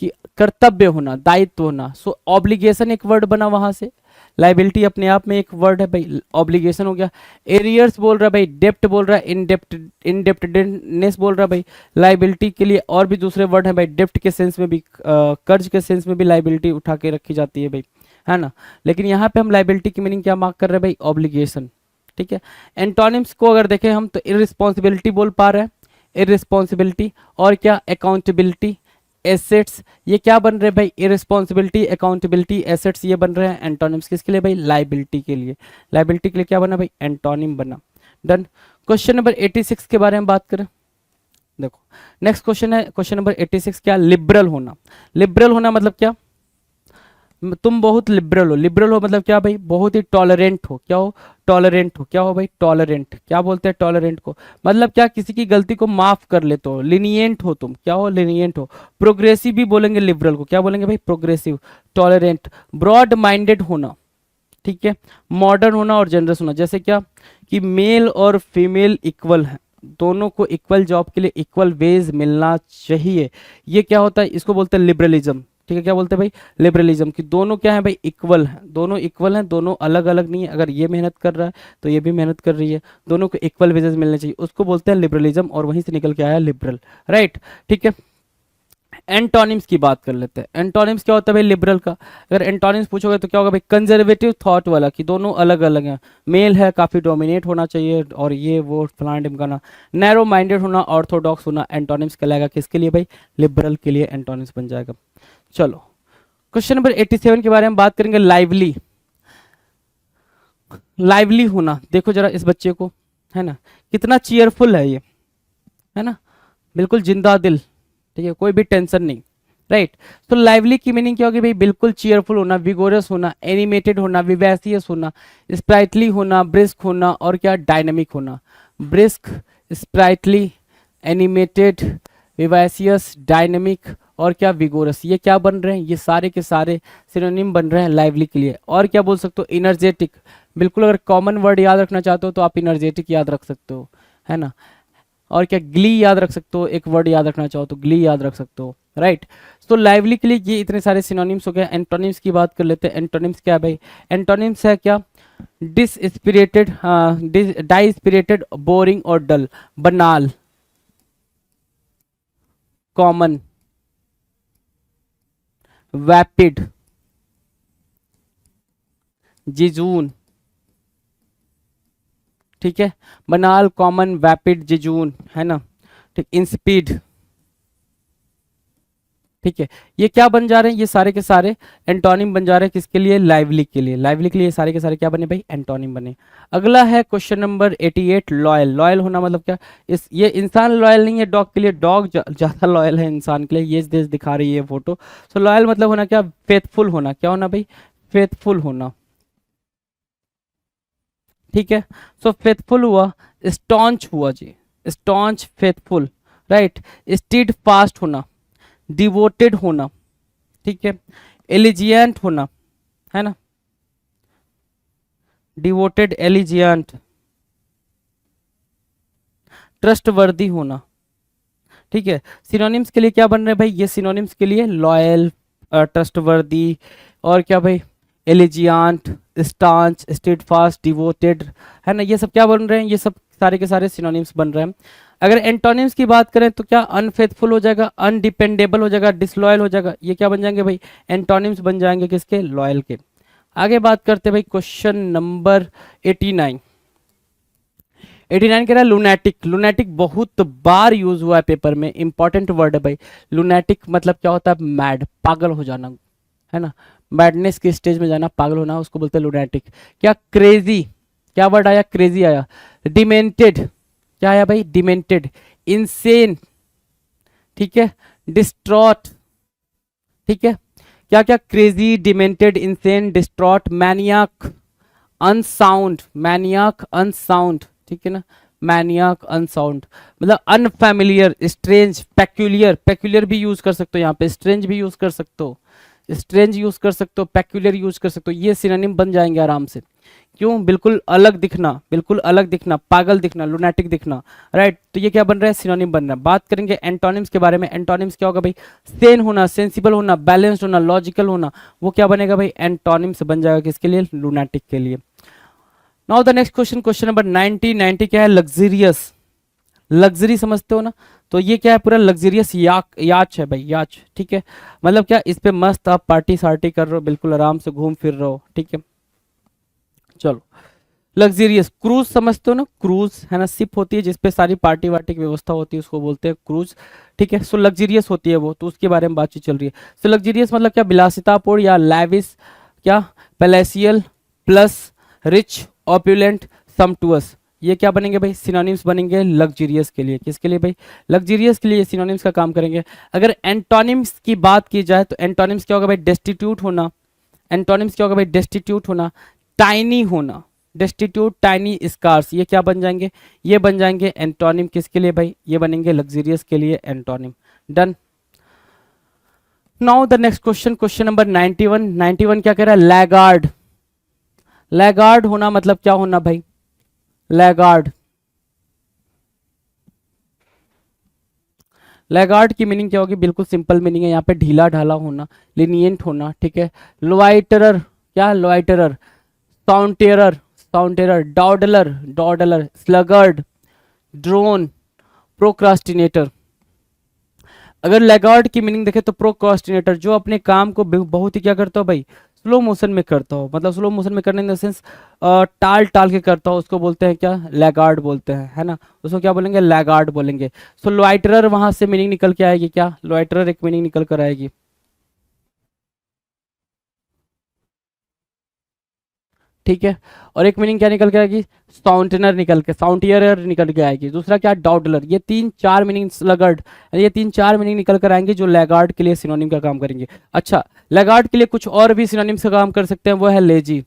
कि कर्तव्य होना, दायित्व होना। सो ऑब्लिगेशन एक वर्ड बना वहां से, लाइबिलिटी अपने आप में एक वर्ड है भाई, ऑब्लिगेशन हो गया। एरियर्स बोल रहा है भाई, डेप्ट बोल रहा है, इनडेप्टेडनेस बोल रहा है भाई। लाइबिलिटी के लिए और भी दूसरे वर्ड हैं भाई, डेप्ट के सेंस में भी, कर्ज के सेंस में भी लाइबिलिटी उठा के रखी जाती है भाई, है ना। लेकिन यहाँ पे हम लाइबिलिटी की मीनिंग क्या मार्क कर रहे हैं भाई, ऑब्लिगेशन, ठीक है। एंटोनिम्स को अगर देखें हम तो इररिस्पॉन्सिबिलिटी बोल पा रहे हैं, इररिस्पॉन्सिबिलिटी, और क्या, अकाउंटेबिलिटी, एसेट्स, ये क्या बन रहे हैं भाई, इररिस्पॉन्सिबिलिटी, अकाउंटेबिलिटी, एसेट्स, ये बन रहे हैं एंटोनिम्स किसके लिए भाई, लाइबिलिटी के लिए। लाइबिलिटी के लिए क्या बना भाई, एंटोनिम बना। डन। क्वेश्चन नंबर 86 के बारे में बात करें, देखो नेक्स्ट क्वेश्चन है क्वेश्चन नंबर 86, क्या लिबरल होना। लिबरल होना मतलब क्या, तुम बहुत लिबरल हो। लिबरल हो मतलब क्या भाई, बहुत ही टॉलरेंट हो। क्या हो, टॉलरेंट हो। क्या हो भाई, टॉलरेंट। क्या बोलते हैं टॉलरेंट को, मतलब क्या, किसी की गलती को माफ कर लेते हो। लिनियंट हो तुम। क्या हो, लिनियंट हो। प्रोग्रेसिव भी बोलेंगे लिबरल को, क्या बोलेंगे भाई, प्रोग्रेसिव। टॉलरेंट, ब्रॉड माइंडेड होना, ठीक है। मॉडर्न होना और जनरस होना, जैसे क्या कि मेल और फीमेल इक्वल है, दोनों को इक्वल जॉब के लिए इक्वल वेज मिलना चाहिए। ये क्या होता है, इसको बोलते हैं लिबरलिज्म, ठीक है। क्या बोलते हैं भाई, लिबरलिज्म, कि दोनों क्या है भाई, इक्वल है। दोनों इक्वल हैं, दोनों अलग अलग नहीं है। अगर ये मेहनत कर रहा है तो ये भी मेहनत कर रही है, दोनों को इक्वल वेजेस मिलने चाहिए, उसको बोलते हैं लिबरलिज्म, और वहीं से निकल के आया लिबरल, राइट, ठीक है। एंटोनिम्स की बात कर लेते हैं। एंटोनिम्स क्या होता है भाई, लिबरल का। अगर एंटोनिम्स पूछोगे तो क्या होगा भाई, कंजर्वेटिव थॉट वाला, कि दोनों अलग अलग हैं। मेल है, काफी डोमिनेट होना चाहिए, और ये वो फलाना ढिमकाना। नैरो माइंडेड होना, ऑर्थोडॉक्स होना, एंटोनिम्स कहलाएगा किसके लिए भाई, लिबरल के लिए एंटोनिम्स बन जाएगा। चलो क्वेश्चन नंबर 87 के बारे में बात करेंगे, लाइवली। लाइवली होना, देखो जरा इस बच्चे को, है ना, कितना चीयरफुल है ये, है ना, बिल्कुल जिंदा दिल, ठीक है, कोई भी टेंशन नहीं, राइट। तो लाइवली की मीनिंग क्या होगी भाई, बिल्कुल चीयरफुल होना, विगोरस होना, एनिमेटेड होना, विवैसियस होना, स्प्राइटली होना, ब्रिस्क होना, और क्या, डायनामिक होना। ब्रिस्क, स्प्राइटली, एनिमेटेड, विवैसियस, डायनामिक, और क्या, विगोरस। ये क्या बन रहे हैं, ये सारे के सारे सिनोनिम बन रहे हैं लाइवली के लिए। और क्या बोल सकते हो, इनर्जेटिक, बिल्कुल अगर कॉमन वर्ड याद रखना चाहते हो तो आप इनर्जेटिक याद रख सकते हो, है ना। और क्या, ग्ली याद रख सकते हो, एक वर्ड याद रखना चाहो तो ग्ली याद रख सकते हो, राइट। तो लाइवली के लिए ये इतने सारे सिनोनिम्स हो गए। एंटोनिम्स की बात कर लेते हैं। एंटोनिम्स क्या है भाई, एंटोनिम्स है क्या, डिसस्पिरिटेड, डाइस्पिरिटेड, बोरिंग और डल। बनाल, कॉमन, वैपिड, जिजून, ठीक है। बनाल, कॉमन, वैपिड, जिजून, है ना, ठीक। इंस्पीड, ठीक है। ये क्या बन जा रहे हैं, ये सारे के सारे एंटोनिम बन जा रहे हैं किसके लिए, लाइवली के लिए। लाइवली के लिए सारे के सारे क्या बने भाई, एंटोनिम बने। अगला है क्वेश्चन नंबर 88, लॉयल। लॉयल होना मतलब क्या, इस ये इंसान लॉयल नहीं है डॉग के लिए, डॉग ज्यादा लॉयल है इंसान के लिए, ये देश दिखा रही है फोटो। सो लॉयल मतलब होना क्या, फेथफुल होना। क्या होना भाई, फेथफुल होना, ठीक है। सो फेथफुल हुआ, स्टॉन्च हुआ जी, staunch, faithful, right. Steadfast होना, डिवोटेड होना, ठीक है। एलिजियंट होना, है ना, डिवोटेड, एलिजियंट। ट्रस्टवर्दी होना, ठीक है। सिनोनिम्स के लिए क्या बन रहे हैं भाई, ये सिनोनिम्स के लिए लॉयल, ट्रस्टवर्दी, और क्या भाई, एलिजियंट, स्टांच, स्टेडफास्ट, डिवोटेड, है ना, ये सब क्या बन रहे हैं, ये सब सारे के सारे सिनोनिम्स बन रहे हैं। अगर एंटोनिम्स की बात करें तो क्या, अनफेथफुल हो जाएगा, अनडिपेंडेबल हो जाएगा, डिसलॉयल हो जाएगा। ये क्या बन जाएंगे भाई, एंटोनिम्स बन जाएंगे किसके, लॉयल के। आगे बात करते हैं भाई क्वेश्चन नंबर 89। 89 कह रहा है लुनैटिक। लुनैटिक बहुत बार यूज हुआ है पेपर में, इंपॉर्टेंट वर्ड है भाई। लुनैटिक मतलब क्या होता है, मैड, पागल हो जाना, है ना, मैडनेस के स्टेज में जाना, पागल होना, उसको बोलते हैं लुनैटिक। क्या, क्रेजी, क्या वर्ड आया, क्रेजी आया। डिमेंटेड, क्या आया भाई, डिमेंटेड। इंसेन, ठीक है। डिस्ट्रॉट, ठीक है। क्या क्या, crazy, demented, insane, distraught, मैनियाक, unsound, मैनियाक, unsound, ठीक है ना, मैनियाक, अनसाउंड, मतलब अनफैमिलियर, स्ट्रेंज, पेक्यूलियर। पेक्यूलियर भी यूज कर सकते हो यहाँ पे, स्ट्रेंज भी यूज कर सकते हो, स्ट्रेंज यूज कर सकते हो, पेक्यूलियर यूज कर सकते हो, ये सिनोनिम बन जाएंगे आराम से। क्यों, बिल्कुल अलग दिखना, बिल्कुल अलग दिखना, पागल दिखना, लुनैटिक दिखना, राइट। तो ये क्या बन रहा है, सिनोनिम बन रहा है। बात करेंगे एंटोनिम्स के बारे में। एंटोनिम्स क्या होगा भाई, सेन होना, सेंसिबल होना, बैलेंस्ड होना, लॉजिकल होना, वो क्या बनेगा भाई, एंटोनिम्स बन जाएगा किसके लिए, लुनैटिक के लिए। Now the next question, question number 90। 90 क्या है, लग्जरियस। लग्जरी समझते हो ना, तो ये क्या है, पूरा लग्जरियस याच है भाई, याच, ठीक है। मतलब क्या, इस पे मस्त आप पार्टी सार्टी कर रहे हो, बिल्कुल आराम से घूम फिर रहे हो, ठीक है। चलो, लग्जरियस। क्रूज समझते हो ना, क्रूज, है ना, शिप होती है जिसपे सारी पार्टी वार्टी की व्यवस्था होती है, उसको बोलते हैं क्रूज, ठीक है। सो लग्जरियस होती है वो, तो उसके बारे में बातचीत चल रही है। सो लग्जरियस मतलब क्या, विलासितापूर्ण या लैविस, क्या, पैलेसियल, प्लस, रिच, ऑप्युलेंट, समटुअस, ये क्या बनेंगे भाई, सिनोनिम्स बनेंगे लग्जरियस के लिए। किसके लिए भाई, लग्जरियस के लिए सिनोनिम्स का काम करेंगे। अगर एंटोनिम्स की बात की जाए तो एंटोनिम्स क्या होगा भाई, डेस्टिट्यूट होना। एंटोनिम्स क्या होगा भाई, डेस्टिट्यूट होना, टाइनी होना, डेस्टिट्यूट, टाइनी, स्कार्स, ये क्या बन जाएंगे, ये बन जाएंगे एंटोनिम। किसके लिए भाई, ये बनेंगे लग्जरियस के लिए antonym. Done. Now the next question, question number 91। 91 क्या कह रहा है, लैगार्ड। लैगार्ड होना मतलब क्या होना भाई, लैगार्ड। लैगार्ड की मीनिंग क्या होगी, बिल्कुल सिंपल मीनिंग है यहाँ पे, ढीला ढाला होना, लिनियंट होना, ठीक है। लोआइटरर, क्या लोआइटरर, साउंटेरर, साउंटेरर, डॉडलर, डॉडलर, स्लगर्ड, ड्रोन, प्रोक्रास्टिनेटर। अगर लैगार्ड की मीनिंग देखें तो प्रोक्रास्टिनेटर, जो अपने काम को बहुत ही क्या करता हो भाई, स्लो मोशन में करता हो, मतलब स्लो मोशन में करने इन द सेंस टाल टाल के करता हो, उसको बोलते हैं क्या, लैगार्ड बोलते हैं, है ना। उसको क्या बोलेंगे, लैगार्ड बोलेंगे। सो लोआइटरर वहां से मीनिंग निकल के आएगी, क्या, लोआइटरर एक मीनिंग निकल कर आएगी, ठीक है। और एक मीनिंग क्या निकल के आएगी, साउंटनर निकल के, साउंटियर निकल के आएगी। दूसरा क्या, डॉडलर। ये 3-4 मीनिंग, स्लगर्ड, ये 3-4 मीनिंग निकल कर आएंगे जो लैगार्ड के लिए सिनोनिम का काम करेंगे। अच्छा, लैगार्ड के लिए कुछ और भी सिनोनिम्स का काम कर सकते हैं, वो है लेजी,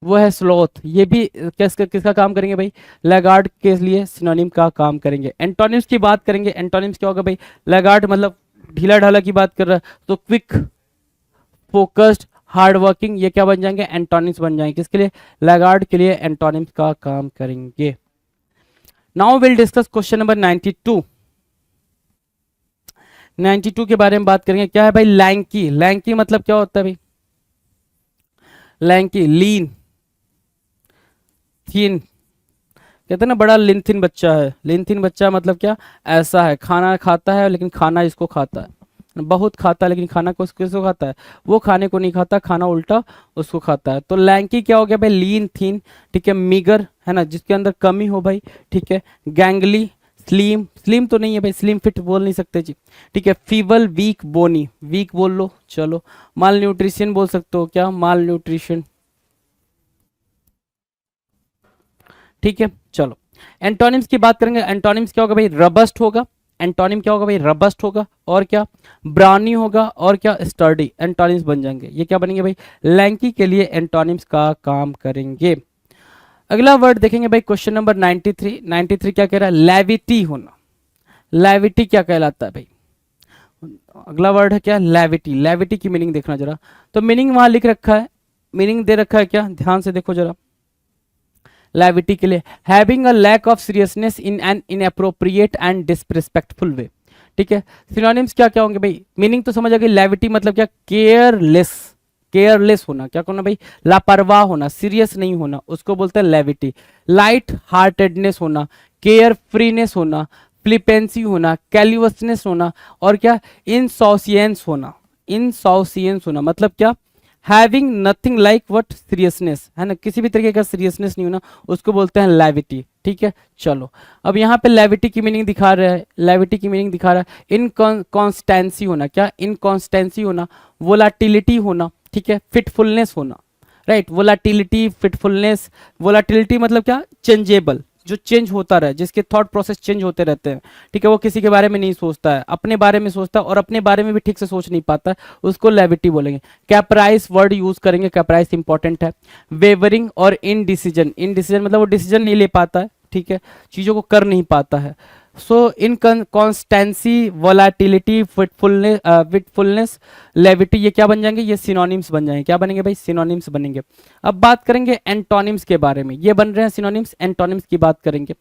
वो है स्लोथ, ये भी किसका किसका काम करेंगे भाई, लैगार्ड के लिए सिनोनिम का काम करेंगे। एंटोनिम्स की बात करेंगे, एंटोनिम्स क्या होगा भाई, लैगार्ड मतलब ढीला ढाला की बात कर रहा है, तो क्विक, फोकस्ड, हार्ड वर्किंग, ये क्या बन जाएंगे, एंटोनिम्स बन जाएंगे। किसके लिए, लैगार्ड के लिए एंटोनिम्स का काम करेंगे। Now will discuss question number 92। 92 के बारे में बात करेंगे। क्या है भाई, लैंकी। लैंकी मतलब क्या होता है भाई, लैंकी, लीन, थीन, कहते हैं ना बड़ा लिनथिन बच्चा है। लिनथिन बच्चा मतलब क्या, ऐसा है, खाना खाता है लेकिन खाना इसको खाता है, बहुत खाता है लेकिन खाना को किसको खाता है, वो खाने को नहीं खाता, खाना उल्टा उसको खाता है। तो लैंकी क्या हो गया भाई, लीन थीन, ठीक है। मीगर है ना, जिसके अंदर कमी हो भाई, ठीक है। गैंगली, स्लिम, स्लिम तो नहीं है भाई, स्लिम फिट बोल नहीं सकते जी, ठीक है। फीबल, वीक, बोनी, वीक बोल लो चलो। माल न्यूट्रिशन बोल सकते हो, क्या, माल न्यूट्रिशन, ठीक है। चलो, एंटोनिम्स की बात करेंगे। एंटोनिम्स क्या होगा भाई, रबस्ट होगा। एंटोनिम क्या होगा भाई, रबस्ट होगा, और क्या, ब्राउनी होगा, और क्या, स्टर्डी, एंटोनिम्स बन जाएंगे। ये क्या बनेंगे भाई, लैंकी के लिए एंटोनिम्स का काम करेंगे। अगला वर्ड देखेंगे भाई, क्वेश्चन नंबर 93। 93 क्या कह रहा है, लैविटी होना। लैविटी क्या कहलाता है भाई, अगला वर्ड है क्या, लैविटी। लैविटी की मीनिंग देखना जरा, तो मीनिंग वहां लिख रखा है, मीनिंग दे रखा है क्या, ध्यान से देखो जरा। लैविटी के लिए, having a lack of seriousness in an inappropriate and disrespectful way, ठीक है। सिनोनिम्स क्या क्या होंगे भाई, मीनिंग तो समझ आ गई। लैविटी मतलब क्या, केयरलेस, केयरलेस होना, क्या होना भाई, लापरवाह होना, सीरियस नहीं होना, उसको बोलते हैं लैविटी। लाइट हार्टेडनेस होना, केयर फ्रीनेस होना, फ्लिपेंसी होना, कैल्युअसनेस होना, और क्या, इनसॉसियंस होना। इनसॉसियंस होना मतलब क्या, having nothing like what seriousness, है ना, किसी भी तरीके का सीरियसनेस नहीं होना, उसको बोलते हैं लैविटी, ठीक है। चलो, अब यहाँ पे लैविटी की मीनिंग दिखा रहा है, लैविटी की मीनिंग दिखा रहा है, इनकॉन्स्टेंसी होना, क्या, इनकॉन्स्टेंसी होना, वोलाटिलिटी होना, ठीक है, फिटफुलनेस होना, राइट। वोलाटिलिटी, फिटफुलनेस, वोलाटिलिटी मतलब क्या, चेंजेबल, जो चेंज होता रहे, जिसके थॉट प्रोसेस चेंज होते रहते हैं, ठीक है। वो किसी के बारे में नहीं सोचता है, अपने बारे में सोचता है, और अपने बारे में भी ठीक से सोच नहीं पाता है, उसको लैविटी बोलेंगे। कैप्राइस वर्ड यूज करेंगे, कैप्राइस इंपॉर्टेंट है। वेवरिंग और इनडिसीजन, इनडिसीजन मतलब वो डिसीजन नहीं ले पाता है, ठीक है, चीजों को कर नहीं पाता है। सो इनकॉन्स्टेंसी, वोलाटिलिटी, फिटफुलनेस, लेविटी, ये क्या बन जाएंगे, ये सिनोनिम्स बन जाएंगे। क्या बनेंगे भाई, सिनोनिम्स बनेंगे। अब बात करेंगे एंटोनिम्स के बारे में, ये बन रहे हैं सिनोनिम्स, एंटोनिम्स की बात करेंगे।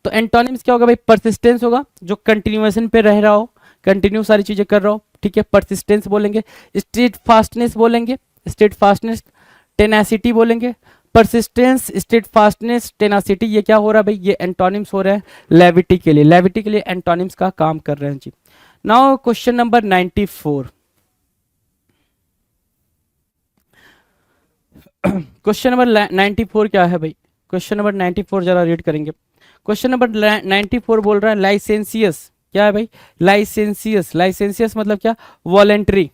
तो एंटोनिम्स क्या होगा भाई, परसिस्टेंस होगा, जो कंटिन्यूएशन पे रह रहा हो, कंटिन्यू सारी चीजें कर रहा हो, ठीक है, परसिस्टेंस बोलेंगे। स्टेट फास्टनेस बोलेंगे, स्टेट फास्टनेस। टेनासिटी बोलेंगे, परसिस्टेंस, स्टेट फास्टनेस, टेनासिटी, ये क्या हो रहा है भाई, ये एंटोनिम्स हो रहे हैं लेविटी के लिए। लेविटी के लिए एंटोनिम्स का काम कर रहे हैं जी। Now question number 94। Question number 94 क्या है भाई, क्वेश्चन नंबर 94 जरा रीड करेंगे। क्वेश्चन नंबर 94 बोल रहा है लाइसेंसियस, क्या है भाई, लाइसेंसियस। लाइसेंसियस मतलब क्या, वॉलेंट्री।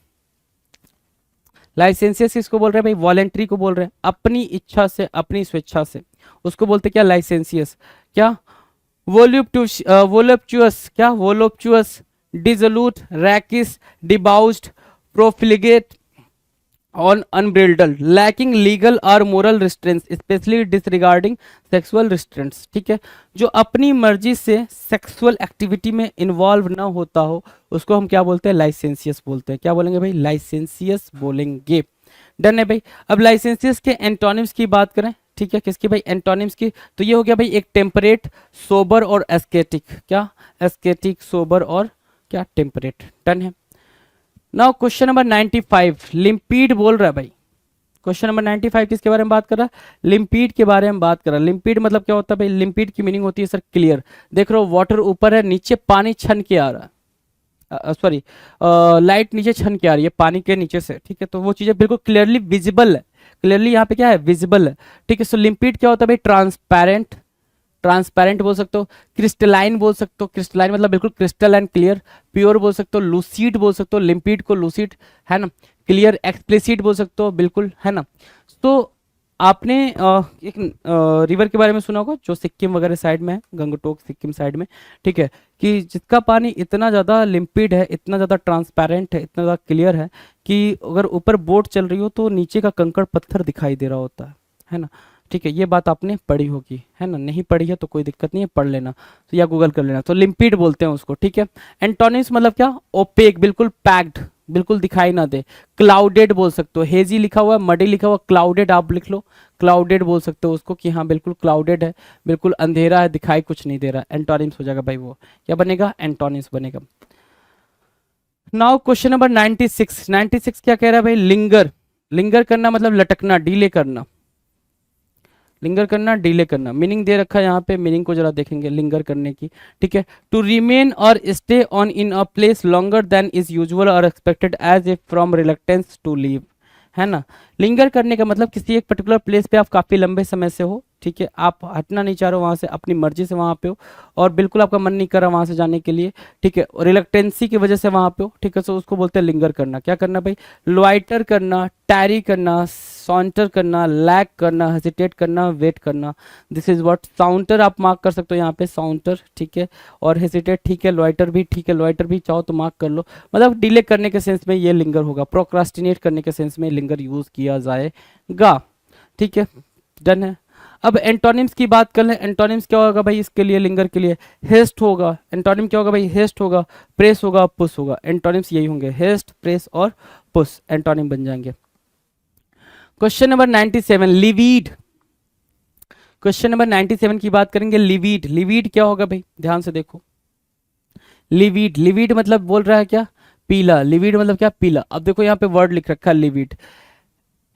लाइसेंसियस किसको बोल रहे हैं भाई, वॉलेंट्री को बोल रहे हैं, अपनी इच्छा से, अपनी स्वेच्छा से, उसको बोलते क्या, लाइसेंसियस। क्या, वोलुप्चुअस, क्या वोलुप्चुअस, डिसोलूट, rachis, डिबाउस्ड, प्रोफिलिगेट on unbridled, lacking legal or moral restraints, especially disregarding sexual restraints। ठीक है, जो अपनी मर्जी से सेक्सुअल एक्टिविटी में इन्वॉल्व ना होता हो उसको हम क्या बोलते हैं, लाइसेंसियस बोलते हैं। क्या बोलेंगे भाई, लाइसेंसियस बोलेंगे। डन है भाई। अब लाइसेंसियस के एंटोनिम्स की बात करें, ठीक है, किसकी भाई, एंटोनिम्स की, तो ये हो गया भाई एक टेम्परेट, सोबर और एस्केटिक। क्या, एस्केटिक, सोबर और क्या, टेम्परेट। डन है। नाउ क्वेश्चन नंबर 95, लिम्पीड बोल रहा है भाई। क्वेश्चन नंबर 95 किसके बारे में बात कर रहा है, लिम्पीड के बारे में बात कर रहा है। लिम्पीड मतलब क्या होता है भाई, लिम्पीड की मीनिंग होती है सर क्लियर। देख रहे हो वाटर ऊपर है, नीचे पानी छन के आ रहा है, सॉरी लाइट नीचे छन के आ रही है पानी के नीचे से, ठीक है, तो वो चीजें बिल्कुल क्लियरली विजिबल है। क्लियरली यहाँ पे क्या है, विजिबल है। ठीक है, सो लिम्पीड क्या होता है भाई, ट्रांसपेरेंट, ट्रांसपेरेंट बोल सकते हो, क्रिस्टलाइन बोल सकते हो, क्रिस्टलाइन मतलब बिल्कुल क्रिस्टल एंड क्लियर, प्योर बोल सकते हो, लूसीड बोल सकते हो, लिम्पिड को लूसीड, है ना, क्लियर, एक्सप्लिसिट बोल सकते हो, बिल्कुल, है ना। तो आपने एक रिवर के बारे में सुना होगा जो सिक्किम वगैरह साइड में है, गंगटोक सिक्किम साइड में, ठीक है, कि जिसका पानी इतना ज़्यादा लिम्पिड है, इतना ज़्यादा ट्रांसपेरेंट है, इतना ज़्यादा क्लियर है कि अगर ऊपर बोट चल रही हो तो नीचे का कंकड़ पत्थर दिखाई दे रहा होता है ना। ठीक है, ये बात आपने पढ़ी होगी, है ना, नहीं पढ़ी है तो कोई दिक्कत नहीं है, पढ़ लेना तो या गूगल कर लेना। तो लिम्पिड बोलते हैं उसको, ठीक है। एंटोनिम्स मतलब क्या, ओपेक, बिल्कुल पैक्ड, बिल्कुल दिखाई ना दे। क्लाउडेड बोल सकते हो, हेजी लिखा हुआ है, मडी लिखा हुआ, क्लाउडेड आप लिख लो, क्लाउडेड बोल सकते हो उसको कि हाँ बिल्कुल क्लाउडेड है, बिल्कुल अंधेरा है, दिखाई कुछ नहीं दे रहा। एंटोनिम्स हो जाएगा भाई, वो क्या बनेगा, एंटोनिम्स बनेगा। नाउ क्वेश्चन नंबर 96, 96 क्या कह रहा है भाई, लिंगर। लिंगर करना मतलब लटकना, डीले करना, लिंगर करना, डिले करना। मीनिंग दे रखा है यहाँ पे, मीनिंग को जरा देखेंगे लिंगर करने की, ठीक है। To remain or stay on in a place longer than is usual or expected as a from reluctance to leave, है ना। लिंगर करने का मतलब किसी एक पर्टिकुलर प्लेस पे आप काफी लंबे समय से हो, ठीक है, आप हटना नहीं चाह रहे हो वहां से, अपनी मर्जी से वहां पे हो और बिल्कुल आपका मन नहीं कर रहा वहां से जाने के लिए, ठीक है, रिलक्टेंसी की वजह से वहां पे हो, ठीक है, सो उसको बोलते हैं लिंगर करना। क्या करना भाई, लॉइटर करना, टैरी करना, सॉन्टर करना, लैग करना, हेजिटेट करना, वेट करना। दिस इज व्हाट, साउंटर आप मार्क कर सकते हो यहाँ पे, साउंटर, ठीक है, और हेजिटेट, ठीक है, लॉइटर भी, ठीक है, लॉइटर भी चाहो तो मार्क कर लो, मतलब डिले करने के सेंस में ये लिंगर होगा, प्रोक्रास्टिनेट करने के सेंस में लिंगर यूज किया जाएगा, ठीक है। डन है। अब एंटोनिम्स की बात कर लें, एंटोनिम्स क्या होगा भाई इसके लिए, लिंगर के लिए, हेस्ट होगा। एंटोनिम क्या होगा भाई, हेस्ट होगा, प्रेस होगा, पुश होगा। एंटोनिम्स यही होंगे, हेस्ट, प्रेस और पुश, एंटोनिम बन जाएंगे। Question number 97, levied. Question number 97 की बात करेंगे, लिविड। लिविड क्या होगा भाई, ध्यान से देखो, लिविड, लिविड मतलब बोल रहा है क्या, पीला। लिविड मतलब क्या, पीला। अब देखो यहाँ पे वर्ड लिख रखा है levied,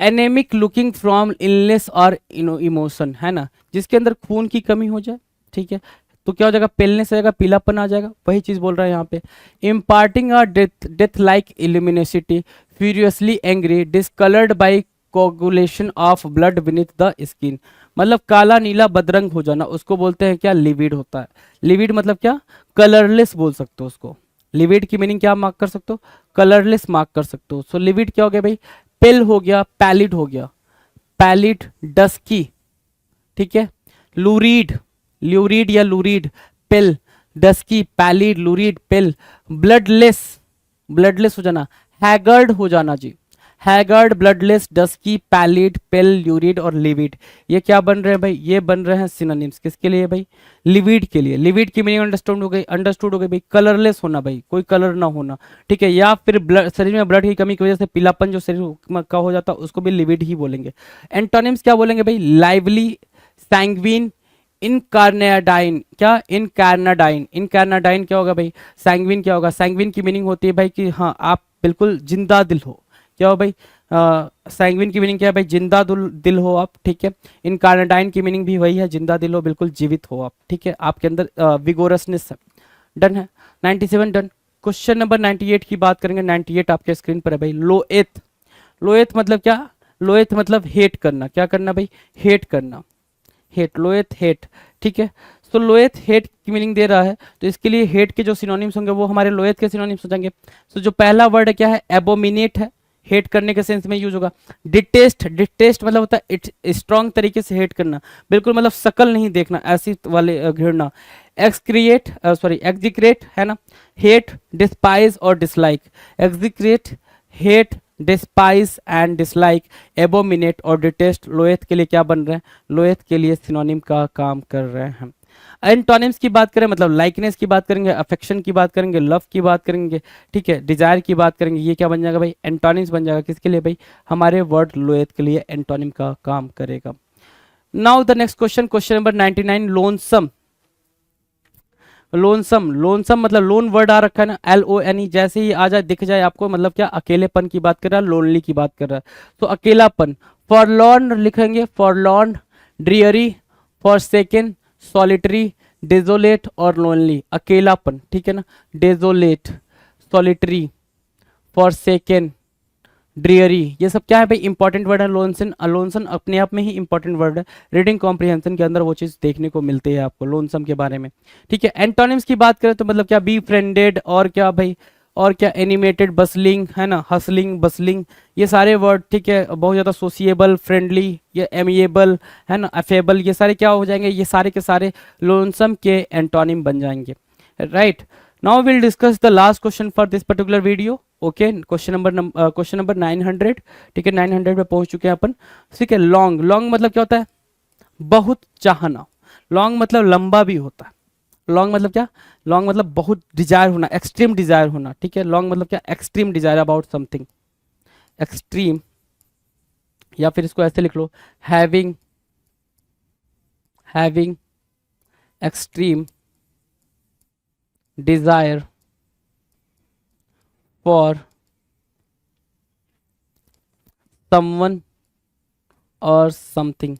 anaemic, looking from illness और इमोशन, है ना, जिसके अंदर खून की कमी हो जाए, ठीक है, तो क्या हो जाएगा, पेलनेस आ जाएगा, पीलापन आ जाएगा, वही चीज बोल रहा है यहाँ पे। Imparting a death, death like illuminosity, furiously angry, discoloured by coagulation of blood beneath the skin, मतलब काला नीला बदरंग हो जाना, उसको बोलते हैं क्या, लिविड होता है। लिविड मतलब क्या, कलरलेस बोल सकते हो उसको। लिविड की मीनिंग क्या मार्क कर सकते हो, कलरलेस मार्क कर सकते हो। सो लिविड क्या हो गया भाई, पेल हो गया, पैलिड हो गया, पैलिड, डस्की, ठीक है, लूरीड, ल्यूरीड या लूरीड, पेल, डस्की, पैलिड, लूरीड, पेल, ब्लडलेस, ब्लडलेस हो जाना, हैगर्ड हो जाना जी, हैगर्ड, ब्लडलेस, डस्की, पैलिड, पेल, ल्यूरिड और लिविड, ये क्या बन रहे हैं भाई, ये बन रहे हैं सिनोनिम्स। किसके लिए भाई, लिविड के लिए। लिविड की मीनिंग अंडरस्टूड हो गई, अंडरस्टूड हो गई भाई, कलरलेस होना भाई, कोई कलर ना होना, ठीक है, या फिर ब्लड, शरीर में ब्लड की कमी की वजह से पीलापन जो शरीर का हो जाता है उसको भी लिविड ही बोलेंगे। एंटोनिम्स क्या बोलेंगे भाई, लाइवली, सैंग्विन, इनकार्नाडाइन, क्या, इनकार्नाडाइन, इनकार्नाडाइन क्या होगा भाई, सैंग्विन क्या होगा, सैंग्विन की मीनिंग होती है भाई कि हाँ आप बिल्कुल जिंदा दिल हो, क्या हो भाई, सैंग्विन की मीनिंग क्या है भाई, जिंदा दिल हो आप, ठीक है। इनकार्नाडाइन की मीनिंग भी वही है, जिंदा दिल हो, बिल्कुल जीवित हो आप, ठीक है, आपके अंदर विगोरसनेस है। डन है, 97 डन। क्वेश्चन नंबर 98 की बात करेंगे, 98 आपके स्क्रीन पर है भाई, लोएथ। लोएथ मतलब क्या, लोएथ मतलब हेट करना, क्या करना भाई, हेट करना, हेट, लोएथ हेट, ठीक है। तो लोएथ हेट की मीनिंग दे रहा है, तो इसके लिए हेट के जो सिनोनिम्स होंगे वो हमारे लोएथ के सिनोनिम्स हो जाएंगे। तो जो पहला वर्ड है क्या है, एबोमिनेट है, हेट करने के सेंस में यूज होगा। डिटेस्ट, डिटेस्ट मतलब होता है स्ट्रॉन्ग तरीके से हेट करना, बिल्कुल मतलब शकल नहीं देखना, ऐसी वाले घृणा। एक्सक्रिएट सॉरी एग्जिक्रेट है ना, hate, despise or dislike. Execrate, hate, despise and dislike, abominate or detest लोएथ के लिए क्या बन रहे हैं, लोएथ के लिए सिनोनिम का काम कर रहे हैं। एंटोनिम्स की बात करें मतलब लाइकनेस की बात करेंगे, अफेक्शन की बात करेंगे, लव की बात करेंगे, ठीक है, डिजायर की बात करेंगे, ये क्या बन जाएगा भाई, एंटोनिम्स बन जाएगा। किसके लिए भाई, हमारे वर्ड लोएथ के लिए एंटोनिम का काम करेगा। Now the next question, question number 99, lonesome. Lonesome, lonesome मतलब लोन वर्ड आ रखा है ना, LONE, जैसे ही आ जाए दिख जाए आपको मतलब क्या, अकेलेपन की बात कर रहा है, लोनली की बात कर रहा है, तो अकेलापन। फॉरलॉर्न लिखेंगे, फॉरलॉर्न, ड्रियरी, फॉरसेकन, सॉलिटरी, डेजोलेट और लोनली, अकेलापन, ठीक है ना, डेजोलेट, सॉलिटरी, फॉरसेकन, ड्रियरी, ये सब क्या है भाई, इंपॉर्टेंट वर्ड है। लोनसन, लोनसन अपने आप में ही इंपॉर्टेंट वर्ड है, रीडिंग कॉम्प्रिहेंशन के अंदर वो चीज़ देखने को मिलती है आपको लोनसम के बारे में, ठीक है। एंटोनिम्स की बात करें तो मतलब क्या, बी फ्रेंडेड और क्या भाई, और क्या, एनिमेटेड, बसलिंग है ना, हसलिंग, बसलिंग, ये सारे वर्ड, ठीक है, बहुत ज़्यादा सोशिएबल, फ्रेंडली, ये एमिएबल है ना, अफेबल, ये सारे क्या हो जाएंगे, ये सारे के सारे लोनसम के एंटोनिम बन जाएंगे, right. Now will discuss the last question for this particular video, okay. Question number 900, ठीक है, 900 पे पहुंच चुके हैं अपन, ठीक है। लॉन्ग, लॉन्ग मतलब क्या होता है, बहुत चाहना, लॉन्ग मतलब लंबा भी होता है। लॉन्ग मतलब क्या, लॉन्ग मतलब बहुत डिजायर होना, एक्सट्रीम डिजायर होना, ठीक है। लॉन्ग मतलब क्या, extreme desire about something, extreme, या फिर इसको ऐसे लिख लो, having, having extreme desire for someone or something,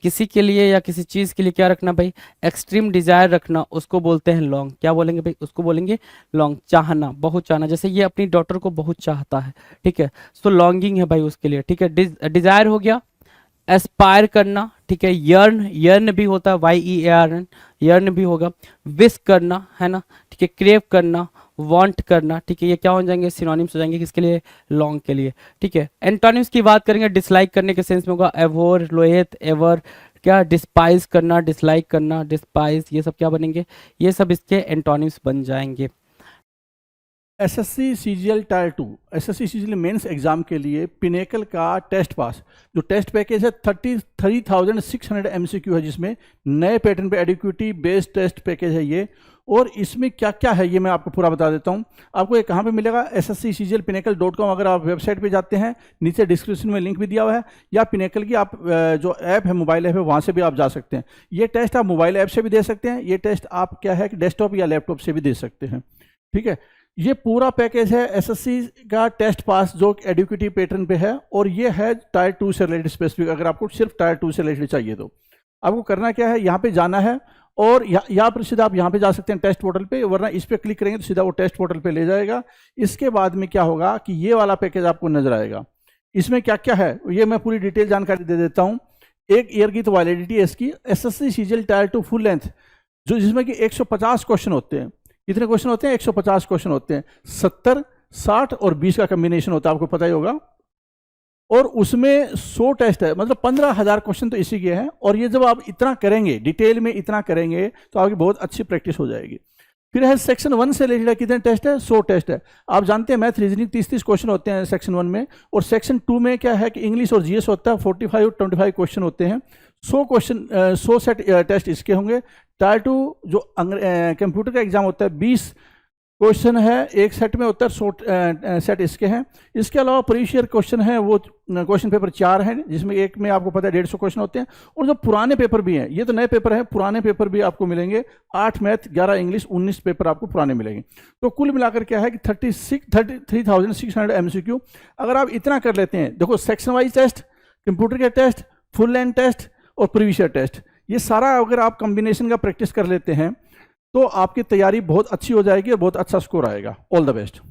किसी के लिए या किसी चीज के लिए क्या रखना भाई, एक्सट्रीम डिजायर रखना, उसको बोलते हैं लॉन्ग। क्या बोलेंगे भाई, उसको बोलेंगे लॉन्ग, चाहना, बहुत चाहना, जैसे ये अपनी डॉटर को बहुत चाहता है, ठीक है, सो लॉन्गिंग है भाई उसके लिए, ठीक है। डिजायर हो गया, एस्पायर करना, ठीक है, यर्न, यर्न भी होता है, YEARN, यर्न भी होगा, विश करना है ना, ठीक है, क्रेव करना, वांट करना, ठीक है, ये क्या हो जाएंगे, सिनोनिम्स हो जाएंगे किसके लिए, लॉन्ग के लिए, ठीक है। एंटोनिम्स की बात करेंगे, डिसलाइक करने के सेंस में होगा, एवोर, लोएथ, एवर, क्या, डिस्पाइज करना, डिसलाइक करना, डिस्पाइज, ये सब क्या बनेंगे, ये सब इसके एंटोनिम्स बन जाएंगे। SSC CGL tier 2 SSC CGL mains exam के लिए पिनेकल का टेस्ट पास जो टेस्ट पैकेज है 33,600 MCQ है, जिसमें नए पैटर्न पे एडिक्विटी बेस्ड टेस्ट पैकेज है ये। और इसमें क्या क्या है ये मैं आपको पूरा बता देता हूँ। आपको ये कहाँ पे मिलेगा, SSCCGLPinnacle.com, अगर आप वेबसाइट पे जाते हैं नीचे डिस्क्रिप्शन में लिंक भी दिया हुआ है, या पिनेकल की आप जो ऐप है, मोबाइल ऐप है, वहाँ से भी आप जा सकते हैं। ये टेस्ट आप मोबाइल ऐप से भी दे सकते हैं, ये टेस्ट आप क्या है कि डेस्कटॉप या लैपटॉप से भी दे सकते हैं, ठीक है। ये पूरा पैकेज है SSC का टेस्ट पास जो एडिक्विटी पैटर्न पे है, और ये है टायर 2 से रिलेटेड स्पेसिफिक। अगर आपको सिर्फ टायर 2 से रिलेटेड चाहिए तो आपको करना क्या है, यहाँ पे जाना है और यहाँ पर सीधा आप यहाँ पे जा सकते हैं टेस्ट पोर्टल पे, वरना इस पर क्लिक करेंगे तो सीधा वो टेस्ट पोर्टल पे ले जाएगा। इसके बाद में क्या होगा कि ये वाला पैकेज आपको नजर आएगा। इसमें क्या क्या है ये मैं पूरी डिटेल जानकारी दे देता हूँ। एक ईयर की तो वैलिडिटी है इसकी, SSC CGL tier 2 full length, जो जिसमें कि 150 क्वेश्चन होते हैं। कितने क्वेश्चन होते हैं, 150 क्वेश्चन होते हैं, 70, 60 और 20 का कम्बिनेशन होता है, आपको पता ही होगा। और उसमें 100 टेस्ट है, मतलब 15,000 क्वेश्चन तो इसी के हैं। और ये जब आप इतना करेंगे, डिटेल में इतना करेंगे, तो आपकी बहुत अच्छी प्रैक्टिस हो जाएगी। फिर है सेक्शन 1 से रिलेटेड कितने टेस्ट है, 100 टेस्ट है। आप जानते हैं मैथ रीजनिंग 30-30 क्वेश्चन होते हैं सेक्शन 1 में, और सेक्शन 2 में क्या है कि इंग्लिश और GS होता है, 45-25 क्वेश्चन होते हैं। 100 क्वेश्चन 100 सेट टेस्ट इसके होंगे। टायर 2 जो कंप्यूटर का एग्जाम होता है 20 क्वेश्चन है एक सेट में होता है, 100 सेट इसके हैं। इसके अलावा प्रीवियस ईयर क्वेश्चन है वो क्वेश्चन पेपर 4 हैं, जिसमें एक में आपको पता है 150 क्वेश्चन होते हैं। और जो पुराने पेपर भी हैं, ये तो नए पेपर हैं, पुराने पेपर भी आपको मिलेंगे, 8 मैथ, 11 इंग्लिश, 19 पेपर आपको पुराने मिलेंगे। तो कुल मिलाकर क्या है कि 33,600 MCQ। अगर आप इतना कर लेते हैं, देखो सेक्शन वाइज टेस्ट, कंप्यूटर के टेस्ट, फुल लेंथ टेस्ट और प्रीवियस ईयर टेस्ट, ये सारा अगर आप कॉम्बिनेशन का प्रैक्टिस कर लेते हैं तो आपकी तैयारी बहुत अच्छी हो जाएगी और बहुत अच्छा स्कोर आएगा। All the best.